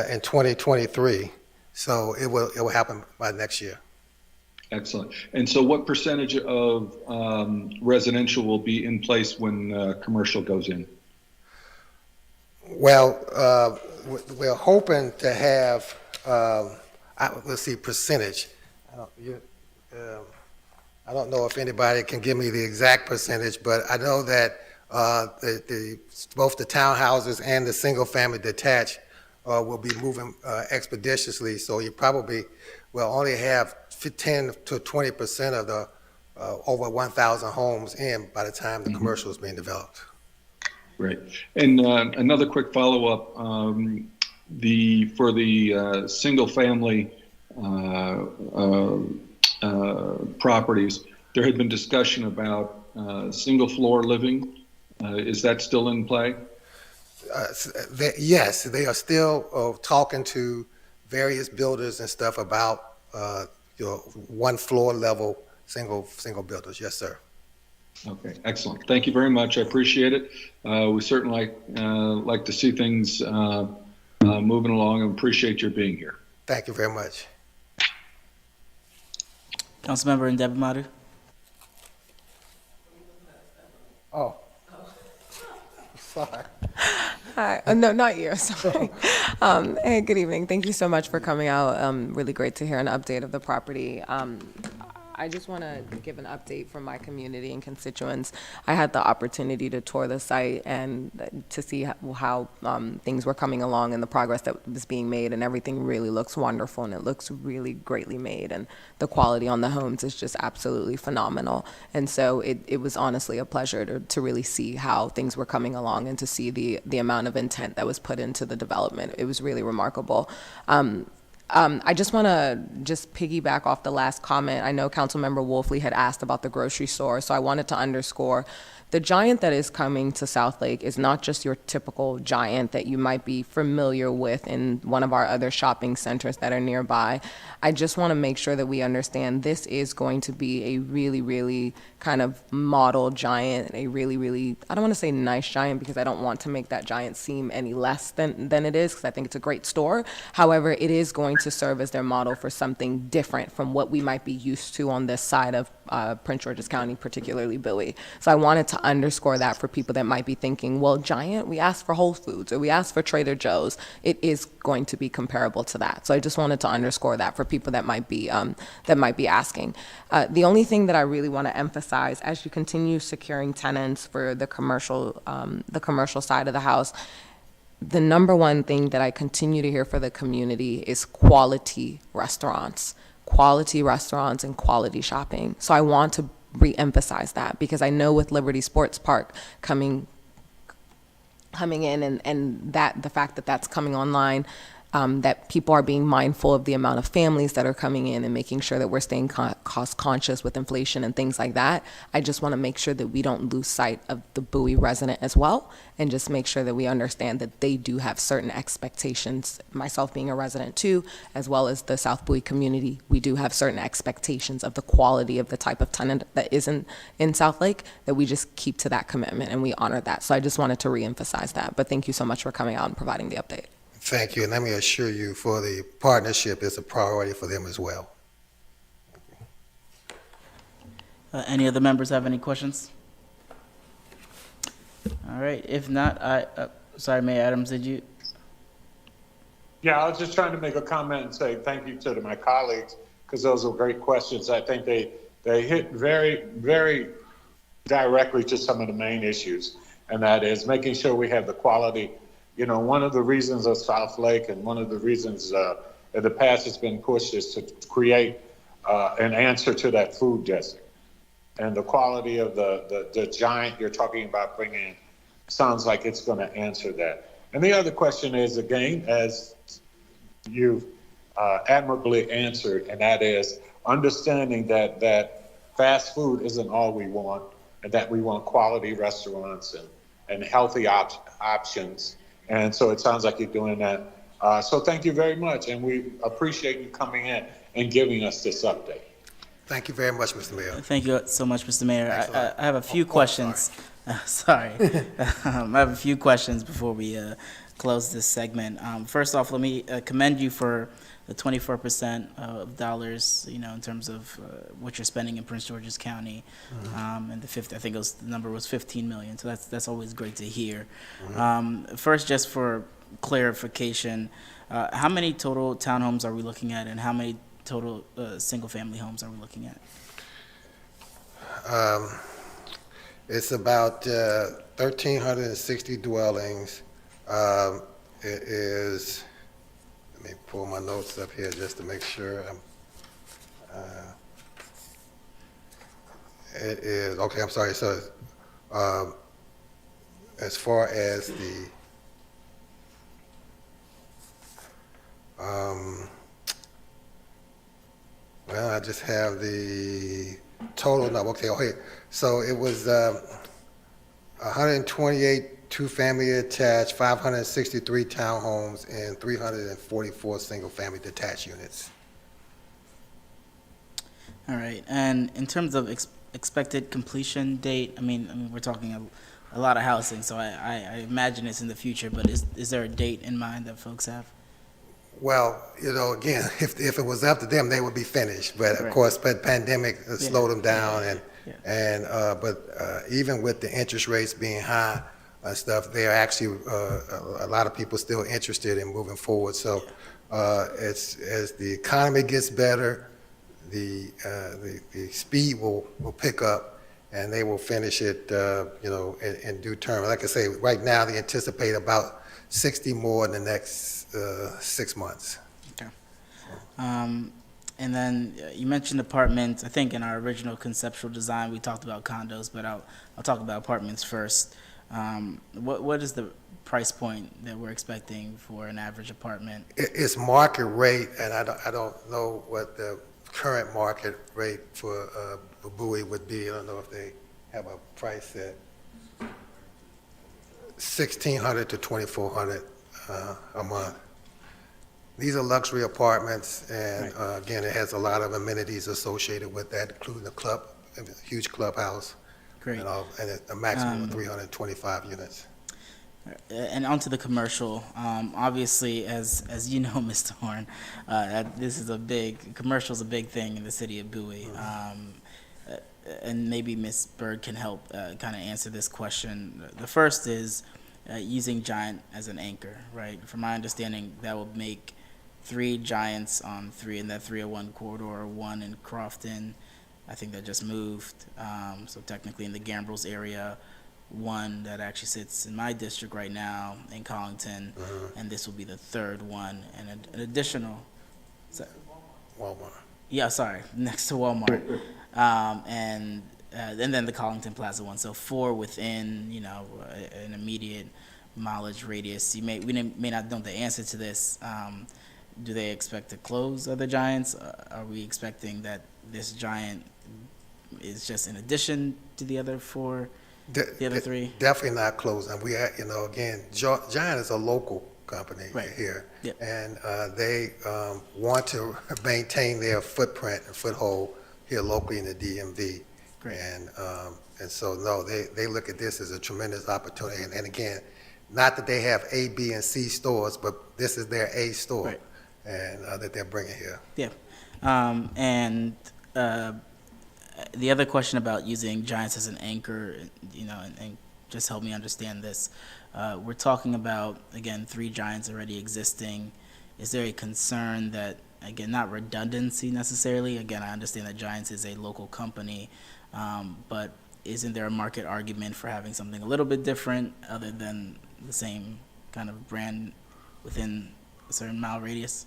in 2023, so it will happen by next year. Excellent. And so what percentage of residential will be in place when commercial goes in? Well, we're hoping to have, let's see, percentage. I don't know if anybody can give me the exact percentage, but I know that both the townhouses and the single-family detached will be moving expeditiously, so you probably will only have 10 to 20% of the over 1,000 homes in by the time the commercial is being developed. Great. And another quick follow-up, for the single-family properties, there had been discussion about single-floor living. Is that still in play? Yes, they are still talking to various builders and stuff about one floor level single builders. Yes, sir. Okay, excellent. Thank you very much. I appreciate it. We certainly like to see things moving along, and appreciate your being here. Thank you very much. Councilmember Ndebamadu? Oh. Sorry. Hi. No, not you. Sorry. Hey, good evening. Thank you so much for coming out. Really great to hear an update of the property. I just want to give an update from my community and constituents. I had the opportunity to tour the site and to see how things were coming along and the progress that was being made, and everything really looks wonderful and it looks really greatly made, and the quality on the homes is just absolutely phenomenal. And so it was honestly a pleasure to really see how things were coming along and to see the amount of intent that was put into the development. It was really remarkable. I just want to piggyback off the last comment. I know Councilmember Wolfley had asked about the grocery store, so I wanted to underscore the Giant that is coming to South Lake is not just your typical Giant that you might be familiar with in one of our other shopping centers that are nearby. I just want to make sure that we understand this is going to be a really, really kind of model Giant, a really, really, I don't want to say nice Giant because I don't want to make that Giant seem any less than it is, because I think it's a great store. However, it is going to serve as their model for something different from what we might be used to on this side of Prince George's County, particularly Bowie. So I wanted to underscore that for people that might be thinking, well, Giant, we asked for Whole Foods or we asked for Trader Joe's. It is going to be comparable to that. So I just wanted to underscore that for people that might be asking. The only thing that I really want to emphasize as you continue securing tenants for the commercial side of the house, the number one thing that I continue to hear for the community is quality restaurants and quality shopping. So I want to re-emphasize that because I know with Liberty Sports Park coming in and that the fact that that's coming online, that people are being mindful of the amount of families that are coming in and making sure that we're staying cost conscious with inflation and things like that. I just want to make sure that we don't lose sight of the Bowie resident as well, and just make sure that we understand that they do have certain expectations. Myself being a resident too, as well as the South Bowie community, we do have certain expectations of the quality of the type of tenant that is in South Lake, that we just keep to that commitment and we honor that. So I just wanted to reemphasize that. But thank you so much for coming out and providing the update. Thank you, and let me assure you, for the partnership is a priority for them as well. Any other members have any questions? All right, if not, sorry, Mayor Adams, did you? Yeah, I was just trying to make a comment and say thank you to my colleagues, because those were great questions. I think they hit very, very directly to some of the main issues, and that is making sure we have the quality. You know, one of the reasons of South Lake and one of the reasons in the past it's been pushed is to create an answer to that food desert. And the quality of the Giant you're talking about bringing sounds like it's going to answer that. And the other question is, again, as you've admirably answered, and that is understanding that fast food isn't all we want, and that we want quality restaurants and healthy options. And so it sounds like you're doing that. So thank you very much, and we appreciate you coming in and giving us this update. Thank you very much, Mr. Mayor. Thank you so much, Mr. Mayor. I have a few Oh, questions. Sorry. I have a few questions before we close this segment. First off, let me commend you for the 24% of dollars, you know, in terms of what you're spending in Prince George's County. And the number was 15 million. So that's always great to hear. First, just for clarification, how many total townhomes are we looking at, and how many total single-family homes are we looking at? It's about 1,360 dwellings. It is, let me pull my notes up here just to make sure. It is, okay, I'm sorry. So as far as the, well, I just have the total number. Okay. So it was 128 two-family attached, 563 townhomes, and 344 single-family detached units. All right. And in terms of expected completion date, I mean, we're talking a lot of housing, so I imagine it's in the future, but is there a date in mind that folks have? Well, you know, again, if it was up to them, they would be finished. But of Right. course, pandemic slowed them down, Yeah. but even with the interest rates being high and stuff, they are actually a lot of people still interested in moving forward. So, as the economy gets better, the speed will pick up, and they will finish it, in due term. Like I say, right now, they anticipate about 60 more in the next 6 months. Okay. And then you mentioned apartments. I think in our original conceptual design, we talked about condos, but I'll talk about apartments first. What is the price point that we're expecting for an average apartment? It's market rate, and I don't know what the current market rate for Bowie would be. I don't know if they have a price set. $1,600 to $2,400 a month. These are luxury apartments, and again, it has a lot of amenities associated with that, including a club, a huge clubhouse, Great. and a maximum of 325 units. And onto the commercial. Obviously, as you know, Mr. Horn, commercial's a big thing in the city of Bowie. And maybe Ms. Bird can help kind of answer this question. The first is using Giant as an anchor, right? From my understanding, that would make 3 Giants on 3 in that 301 corridor, 1 in Crofton. I think that just moved. So technically in the Gambrels area, 1 that actually sits in my district right now in Collington, and this will be the 3rd one, and an additional. Walmart. Yeah, sorry, next to Walmart, and then the Collington Plaza one. So 4 within, an immediate mileage radius. We may not know the answer to this. Do they expect to close other Giants? Are we expecting that this Giant is just in addition to the other 4? The other 3? Definitely not closing. We, again, Giant is a local company here, Yep. and they want to maintain their footprint and foothold here locally in the DMV. Great. And so, no, they look at this as a tremendous opportunity. And again, not that they have A, B, and C stores, but this is their A store, Right. and that they're bringing here. Yeah. The other question about using Giants as an anchor, and just help me understand this. We're talking about, again, 3 Giants already existing. Is there a concern that, again, not redundancy necessarily? Again, I understand that Giants is a local company, but isn't there a market argument for having something a little bit different other than the same kind of brand within a certain mile radius?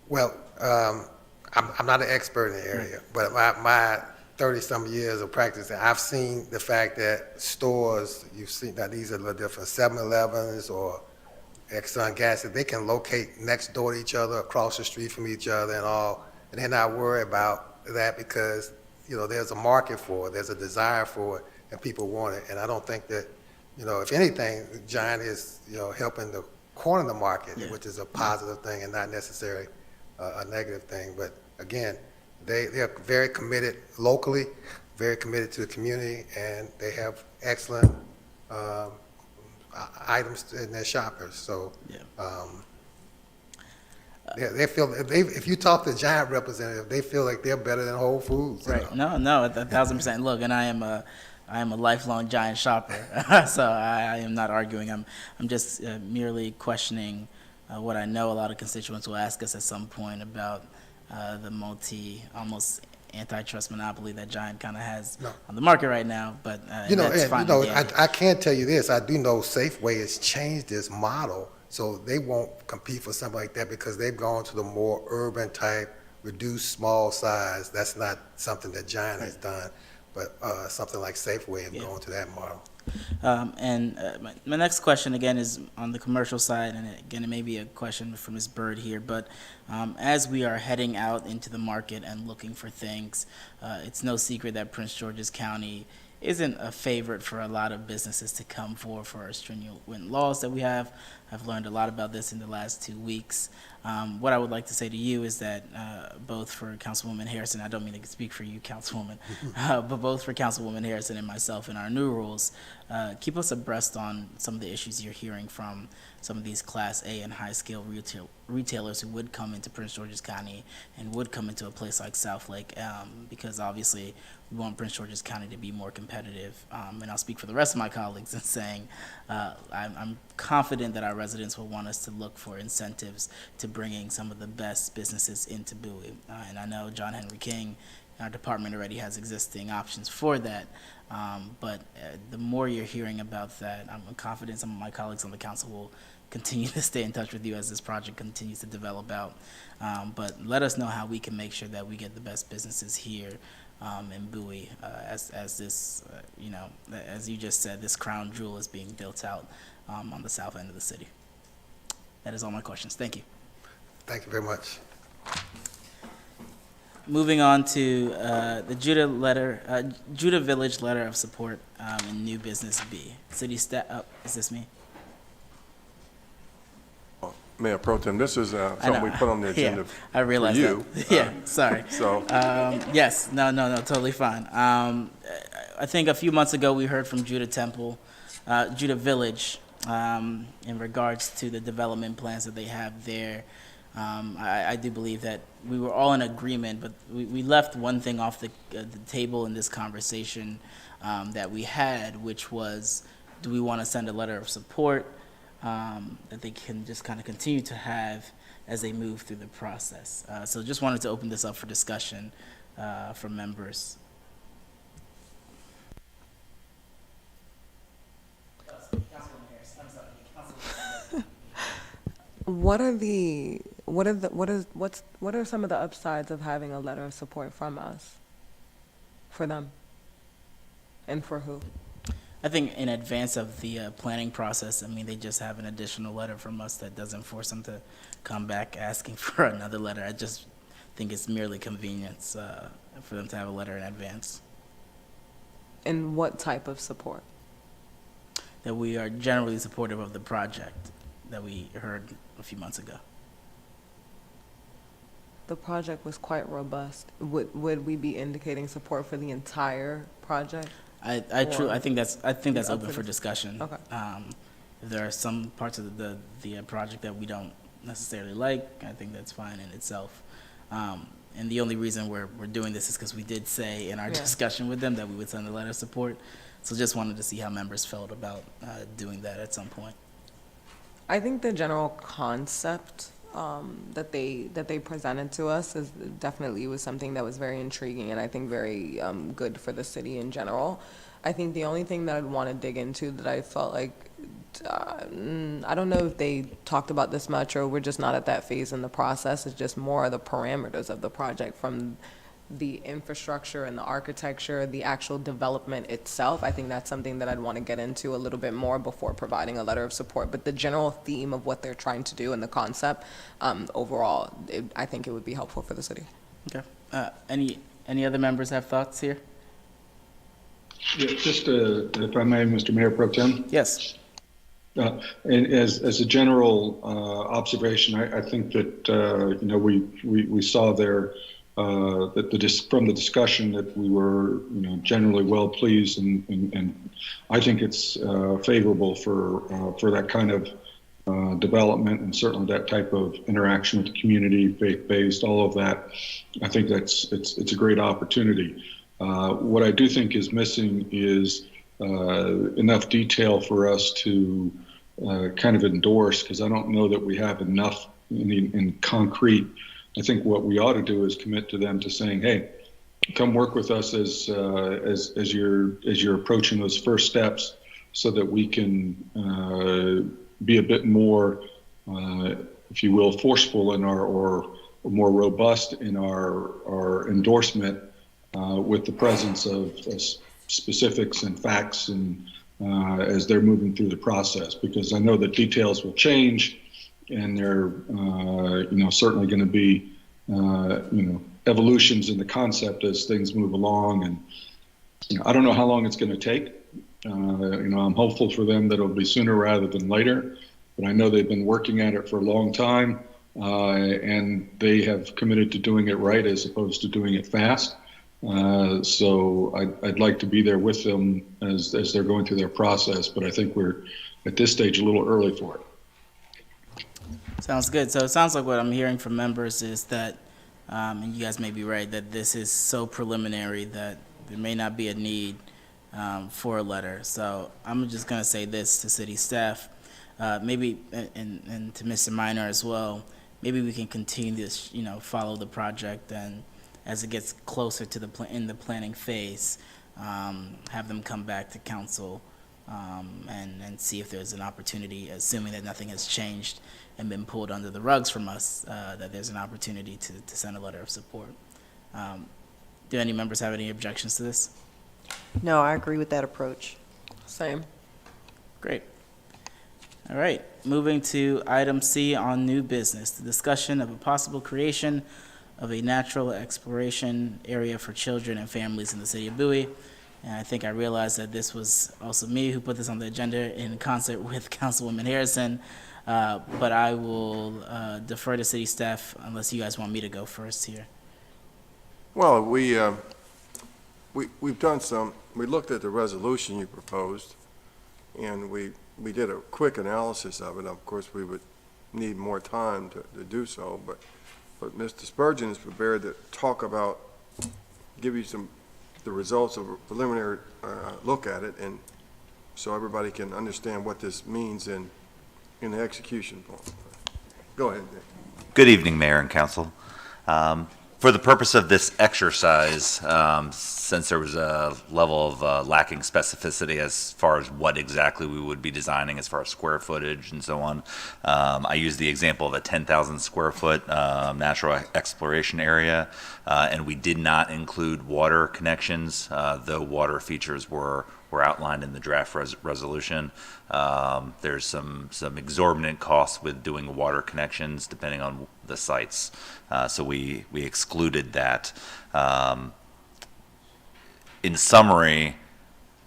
Well, I'm not an expert in the area, but my 30-some years of practice, I've seen the fact that stores, you've seen that these are the different 7-Elevens or Exxon gas, they can locate next door to each other, across the street from each other and all, and they're not worried about that because, there's a market for it, there's a desire for it, and people want it. And I don't think that, if anything, Giant is, helping to corner the market, which is a positive thing and not necessarily a negative thing. But again, they're very committed locally, very committed to the community, and they have excellent items in their shoppers. So they feel, if you talk to Giant representative, they feel like they're better than Whole Foods. Right. No, 1,000%. Look, and I am a lifelong Giant shopper, so I am not arguing. I'm just merely questioning what I know a lot of constituents will ask us at some point about the almost antitrust monopoly that Giant kind of has on the market right now. But that's fine. I can't tell you this. I do know Safeway has changed its model, so they won't compete for something like that because they've gone to the more urban type, reduced small size. That's not something that Giant has done, but something like Safeway have gone to that model. My next question, again, is on the commercial side, and again, it may be a question for Ms. Bird here, but as we are heading out into the market and looking for things, it's no secret that Prince George's County isn't a favorite for a lot of businesses to come for our stringent laws that we have. I've learned a lot about this in the last 2 weeks. What I would like to say to you is that both for Councilwoman Harrison, I don't mean to speak for you, Councilwoman, but both for Councilwoman Harrison and myself in our new rules, keep us abreast on some of the issues you're hearing from some of these Class A and high-scale retailers who would come into Prince George's County and would come into a place like Southlake, because obviously we want Prince George's County to be more competitive. And I'll speak for the rest of my colleagues in saying I'm confident that our residents will want us to look for incentives to bringing some of the best businesses into Bowie. And I know John Henry King, our department already has existing options for that. But the more you're hearing about that, I'm confident some of my colleagues on the council will continue to stay in touch with you as this project continues to develop out. But let us know how we can make sure that we get the best businesses here in Bowie as this, as you just said, this crown jewel is being built out on the south end of the city. That is all my questions. Thank you. Thank you very much. Moving on to the Judah Village letter of support in new business B. City staff. Oh, is this me? Mayor Pro Tem, this is I something know. we put on the agenda I realized for you. that. Yeah, sorry. So, Yes, no, totally fine. I think a few months ago we heard from Judah Village, in regards to the development plans that they have there. I do believe that we were all in agreement, but we left one thing off the table in this conversation that we had, which was, do we want to send a letter of support that they can just kind of continue to have as they move through the process? So just wanted to open this up for discussion from members. What are some of the upsides of having a letter of support from us? For them? And for who? I think in advance of the planning process, I mean, they just have an additional letter from us that doesn't force them to come back asking for another letter. I just think it's merely convenience for them to have a letter in advance. And what type of support? That we are generally supportive of the project that we heard a few months ago. The project was quite robust. Would we be indicating support for the entire project? I think that's open for discussion. Okay. If there are some parts of the project that we don't necessarily like, I think that's fine in itself. And the only reason we're doing this is because we did say in our discussion with them that we would send a letter of support. So just wanted to see how members felt about doing that at some point. I think the general concept that they presented to us is definitely was something that was very intriguing and I think very good for the city in general. I think the only thing that I'd want to dig into that I felt like, I don't know if they talked about this much or we're just not at that phase in the process, is just more of the parameters of the project, from the infrastructure and the architecture, the actual development itself. I think that's something that I'd want to get into a little bit more before providing a letter of support. But the general theme of what they're trying to do and the concept, overall, I think it would be helpful for the city. Okay. Any other members have thoughts here? Yeah, just if I may, Mr. Mayor Pro Tem. Yes. And as a general observation, I think that we saw there that from the discussion that we were generally well pleased, and I think it's favorable for that kind of development and certainly that type of interaction with the community, faith-based, all of that. I think it's a great opportunity. What I do think is missing is enough detail for us to kind of endorse, because I don't know that we have enough in concrete. I think what we ought to do is commit to them to saying, hey, come work with us as you're approaching those first steps, so that we can be a bit more, if you will, forceful in or more robust in our endorsement with the presence of specifics and facts and as they're moving through the process, because I know that details will change, and they're certainly going to be evolutions in the concept as things move along, and I don't know how long it's going to take. I'm hopeful for them that it'll be sooner rather than later, but I know they've been working at it for a long time, and they have committed to doing it right as opposed to doing it fast. So I'd like to be there with them as they're going through their process, but I think we're at this stage a little early for it. Sounds good. So it sounds like what I'm hearing from members is that, and you guys may be right, that this is so preliminary that there may not be a need for a letter. So I'm just going to say this to city staff. maybe, and to Mr. Minor as well, maybe we can continue this, follow the project, and as it gets closer to in the planning phase, have them come back to council and see if there's an opportunity, assuming that nothing has changed and been pulled under the rugs from us, that there's an opportunity to send a letter of support. Do any members have any objections to this? No, I agree with that approach. Same. Great. All right, moving to item C on new business, the discussion of a possible creation of a natural exploration area for children and families in the city of Bowie. And I think I realized that this was also me who put this on the agenda in concert with Councilwoman Harrison, but I will defer to city staff unless you guys want me to go first here. Well, we've done we looked at the resolution you proposed, and we did a quick analysis of it. Of course, we would need more time to do so, but Mr. Spurgeon is prepared to talk about, give you the results of a preliminary look at it, and so everybody can understand what this means in the execution point. Go ahead, Nick. Good evening, Mayor and Council. For the purpose of this exercise, since there was a level of lacking specificity as far as what exactly we would be designing as far as square footage and so on, I used the example of a 10,000 square foot natural exploration area, and we did not include water connections, though water features were outlined in the draft resolution. There's some exorbitant costs with doing water connections depending on the sites, so we excluded that. In summary,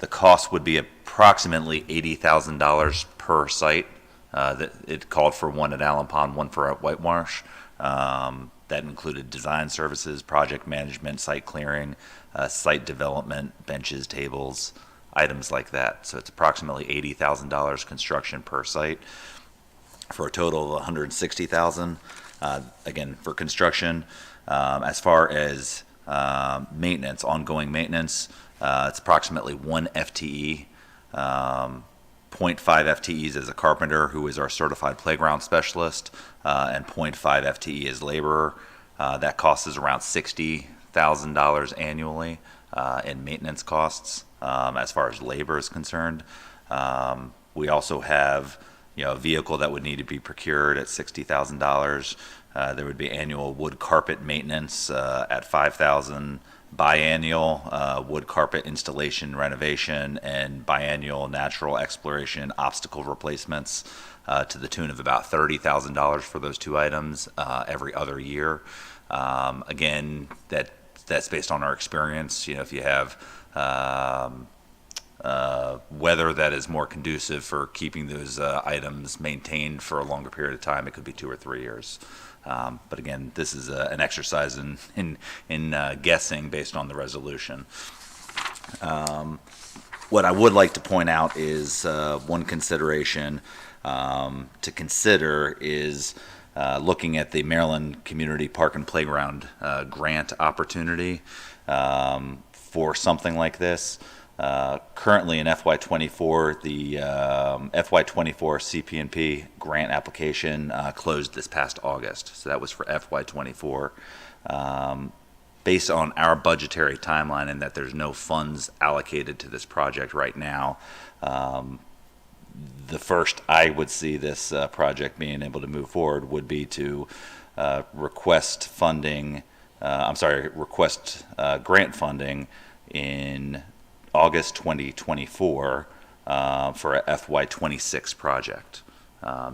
the cost would be approximately $80,000 per site. That it called for one at Allen Pond, one for at Whitemarsh. That included design services, project management, site clearing, site development, benches, tables, items like that. So it's approximately $80,000 construction per site for a total of $160,000. Again, for construction. As far as maintenance, ongoing maintenance, it's approximately 1 FTE, 0.5 FTEs as a carpenter who is our certified playground specialist, and 0.5 FTE as laborer. That cost is around $60,000 annually in maintenance costs. As far as labor is concerned, we also have a vehicle that would need to be procured at $60,000. There would be annual wood carpet maintenance at $5,000, biannual wood carpet installation renovation, and biannual natural exploration obstacle replacements to the tune of about $30,000 for those two items every other year. Again, that's based on our experience. If you have weather that is more conducive for keeping those items maintained for a longer period of time, it could be 2 or 3 years. But again, this is an exercise in guessing based on the resolution. What I would like to point out is one consideration to consider is looking at the Maryland Community Park and Playground grant opportunity for something like this. Currently in FY24, the FY24 CP&P grant application closed this past August. So that was for FY24. Based on our budgetary timeline and that there's no funds allocated to this project right now, the first I would see this project being able to move forward would be to request grant funding in August 2024 for a FY26 project.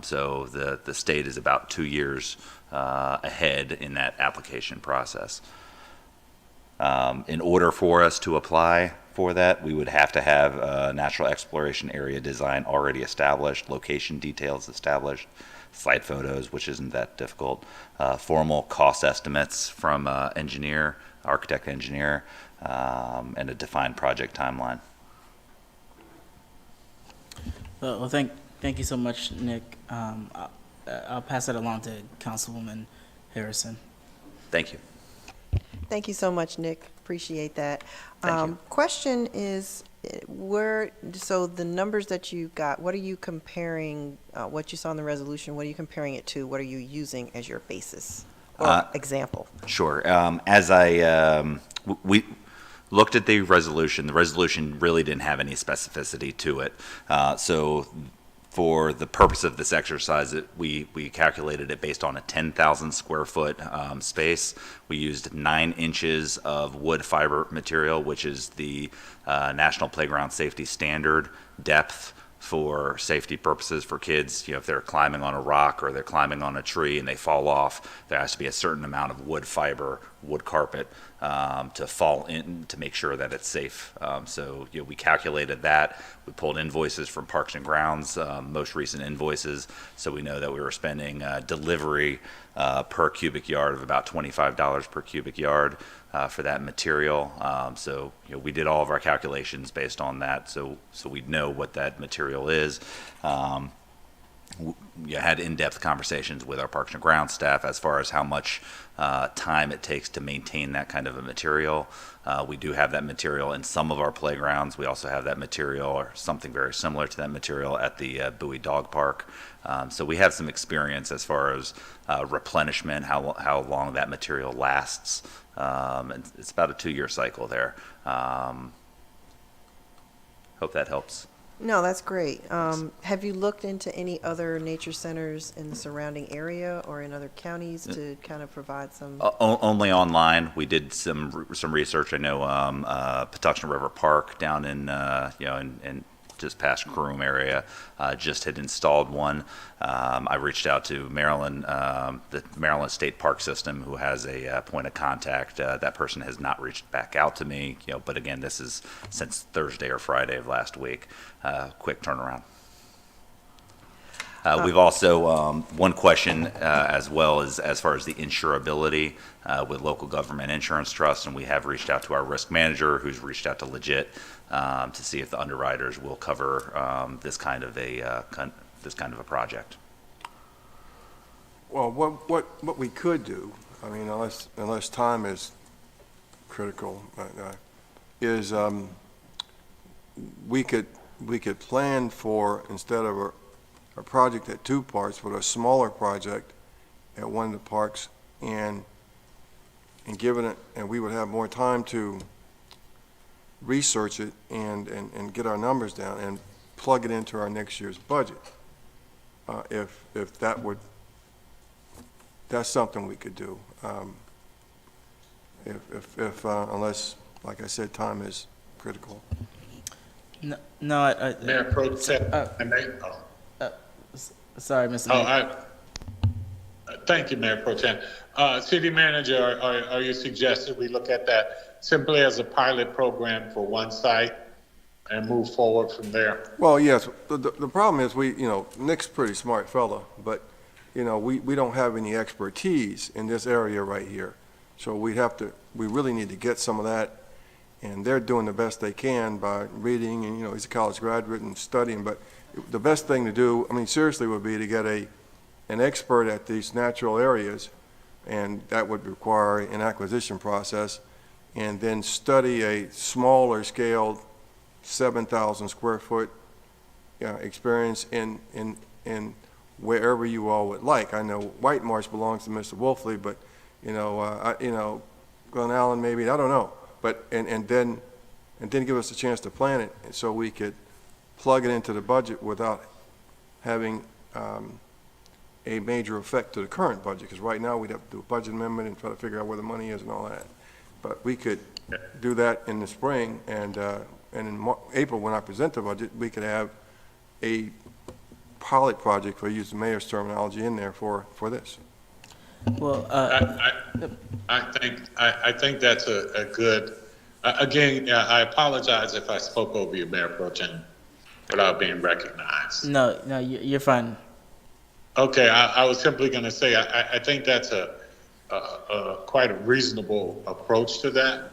So the state is about 2 years ahead in that application process. In order for us to apply for that, we would have to have a natural exploration area design already established, location details established, site photos, which isn't that difficult, formal cost estimates from architect engineer, and a defined project timeline. Well, thank you so much, Nick. I'll pass it along to Councilwoman Harrison. Thank you. Thank you so much, Nick. Appreciate that. Thank you. Question is, So the numbers that you got, what are you comparing, what you saw in the resolution, what are you comparing it to? What are you using as your basis or example? Sure. We looked at the resolution really didn't have any specificity to it. So for the purpose of this exercise, we calculated it based on a 10,000 square foot space. We used 9 inches of wood fiber material, which is the National Playground Safety Standard depth for safety purposes for kids. You know, if they're climbing on a rock or they're climbing on a tree and they fall off, there has to be a certain amount of wood fiber, wood carpet to fall in to make sure that it's safe. So we calculated that. We pulled invoices from Parks and Grounds, most recent invoices, so we know that we were spending delivery per cubic yard of about $25 per cubic yard for that material. So we did all of our calculations based on that, so we know what that material is. Had in-depth conversations with our Parks and Grounds staff as far as how much time it takes to maintain that kind of a material. We do have that material in some of our playgrounds. We also have that material or something very similar to that material at the Bowie Dog Park. So we have some experience as far as replenishment, how long that material lasts. And it's about a 2-year cycle there. Hope that helps. No, that's great. Have you looked into any other nature centers in the surrounding area or in other counties to kind of provide some? Only online. We did some research. I know Patuxent River Park down in in just past QUORUM area just had installed one. I reached out to Maryland, the Maryland State Park System, who has a point of contact. That person has not reached back out to me. But again, this is since Thursday or Friday of last week. Quick turnaround. We've also, one question as well as far as the insurability with local government insurance trusts, and we have reached out to our risk manager, who's reached out to Legit to see if the underwriters will cover this kind of a project. Well, what we could do, I mean, unless time is critical, is we could plan for, instead of a project at 2 parks, but a smaller project at one of the parks, and given it, and we would have more time to research it and get our numbers down and plug it into our next year's budget. If that's something we could do. Unless, like I said, time is critical. No, Mayor Pro Tem, sorry, Mr. Mayor. Thank you, Mayor Pro Tem. City Manager, are you suggesting we look at that simply as a pilot program for one site and move forward from there? Well, yes. The problem is Nick's a pretty smart fella, but we don't have any expertise in this area right here. So we really need to get some of that, and they're doing the best they can by reading, and he's a college graduate and studying, but the best thing to do, I mean, seriously, would be to get an expert at these natural areas, and that would require an acquisition process, and then study a smaller scaled 7,000 square foot experience in wherever you all would like. I know White Marsh belongs to Mr. Wolfley, but Glen Allen maybe, I don't know, but and then give us a chance to plan it so we could plug it into the budget without having a major effect to the current budget, because right now we'd have to do a budget amendment and try to figure out where the money is and all that. But we could do that in the spring, and in April, when I present the budget, we could have a pilot project, for use the mayor's terminology, in there for this. Well, I think that's a good. Again, I apologize if I spoke over you, Mayor Pro Tem, without being recognized. no, you're fine. Okay, I was simply going to say I think that's a quite a reasonable approach to that,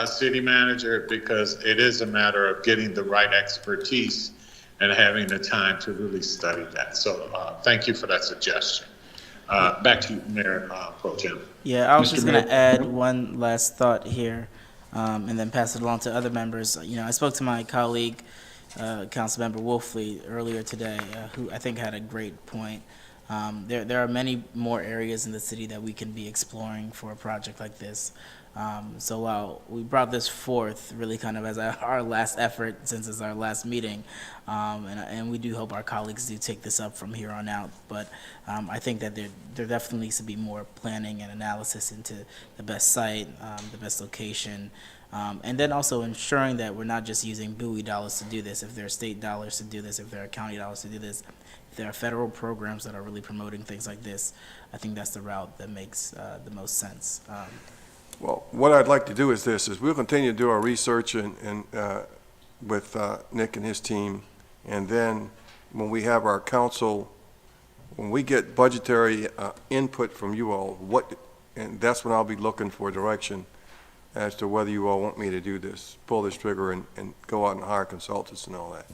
City Manager, because it is a matter of getting the right expertise and having the time to really study that. So thank you for that suggestion. Back to you, Mayor Pro Tem. Yeah, I was Mr. just going to Mayor. add one last thought here. and then pass it along to other members. You know, I spoke to my colleague, Councilmember Wolfley, earlier today, who I think had a great point. There are many more areas in the city that we can be exploring for a project like this. So while we brought this forth really kind of as our last effort since it's our last meeting, and we do hope our colleagues do take this up from here on out, but I think that there definitely needs to be more planning and analysis into the best site, the best location, and then also ensuring that we're not just using Bowie dollars to do this. If there are state dollars to do this, if there are county dollars to do this, if there are federal programs that are really promoting things like this, I think that's the route that makes the most sense. Well, what I'd like to do is this, is we'll continue to do our research and with Nick and his team, and then when we have our council, when we get budgetary input from you all, and that's when I'll be looking for direction as to whether you all want me to do this, pull this trigger and go out and hire consultants and all that.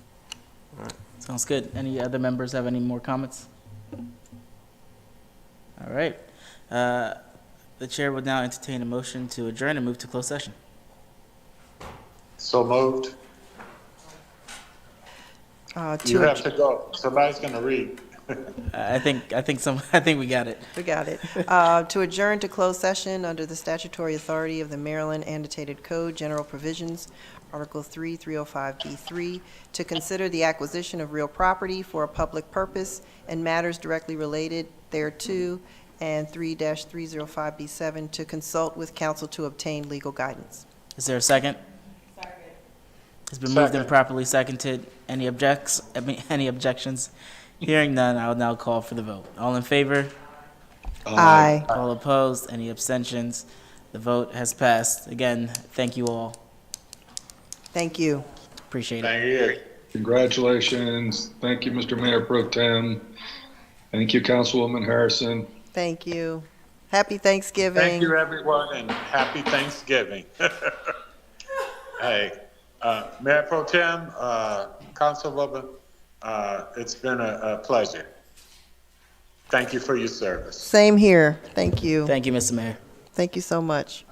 All right. Sounds good. Any other members have any more comments? All right. The chair will now entertain a motion to adjourn and move to closed session. So moved. You have to go. Somebody's going to read. I think we got it. We got it. To adjourn to closed session under the statutory authority of the Maryland Annotated Code, General Provisions, Article 3, 305B3, to consider the acquisition of real property for a public purpose and matters directly related thereto, and 3-305B7, to consult with counsel to obtain legal guidance. Is there a second? Second. It's been moved and properly seconded. Any objections? Hearing none, I will now call for the vote. All in favor? Aye. All opposed? Any abstentions? The vote has passed. Again, thank you all. Thank you. Appreciate it. Thank you. Congratulations. Thank you, Mr. Mayor Pro Tem. Thank you, Councilwoman Harrison. Thank you. Happy Thanksgiving. Thank you, everyone, and happy Thanksgiving. Hey, Mayor Pro Tem, Councilwoman, it's been a pleasure. Thank you for your service. Same here. Thank you. Thank you, Mr. Mayor. Thank you so much.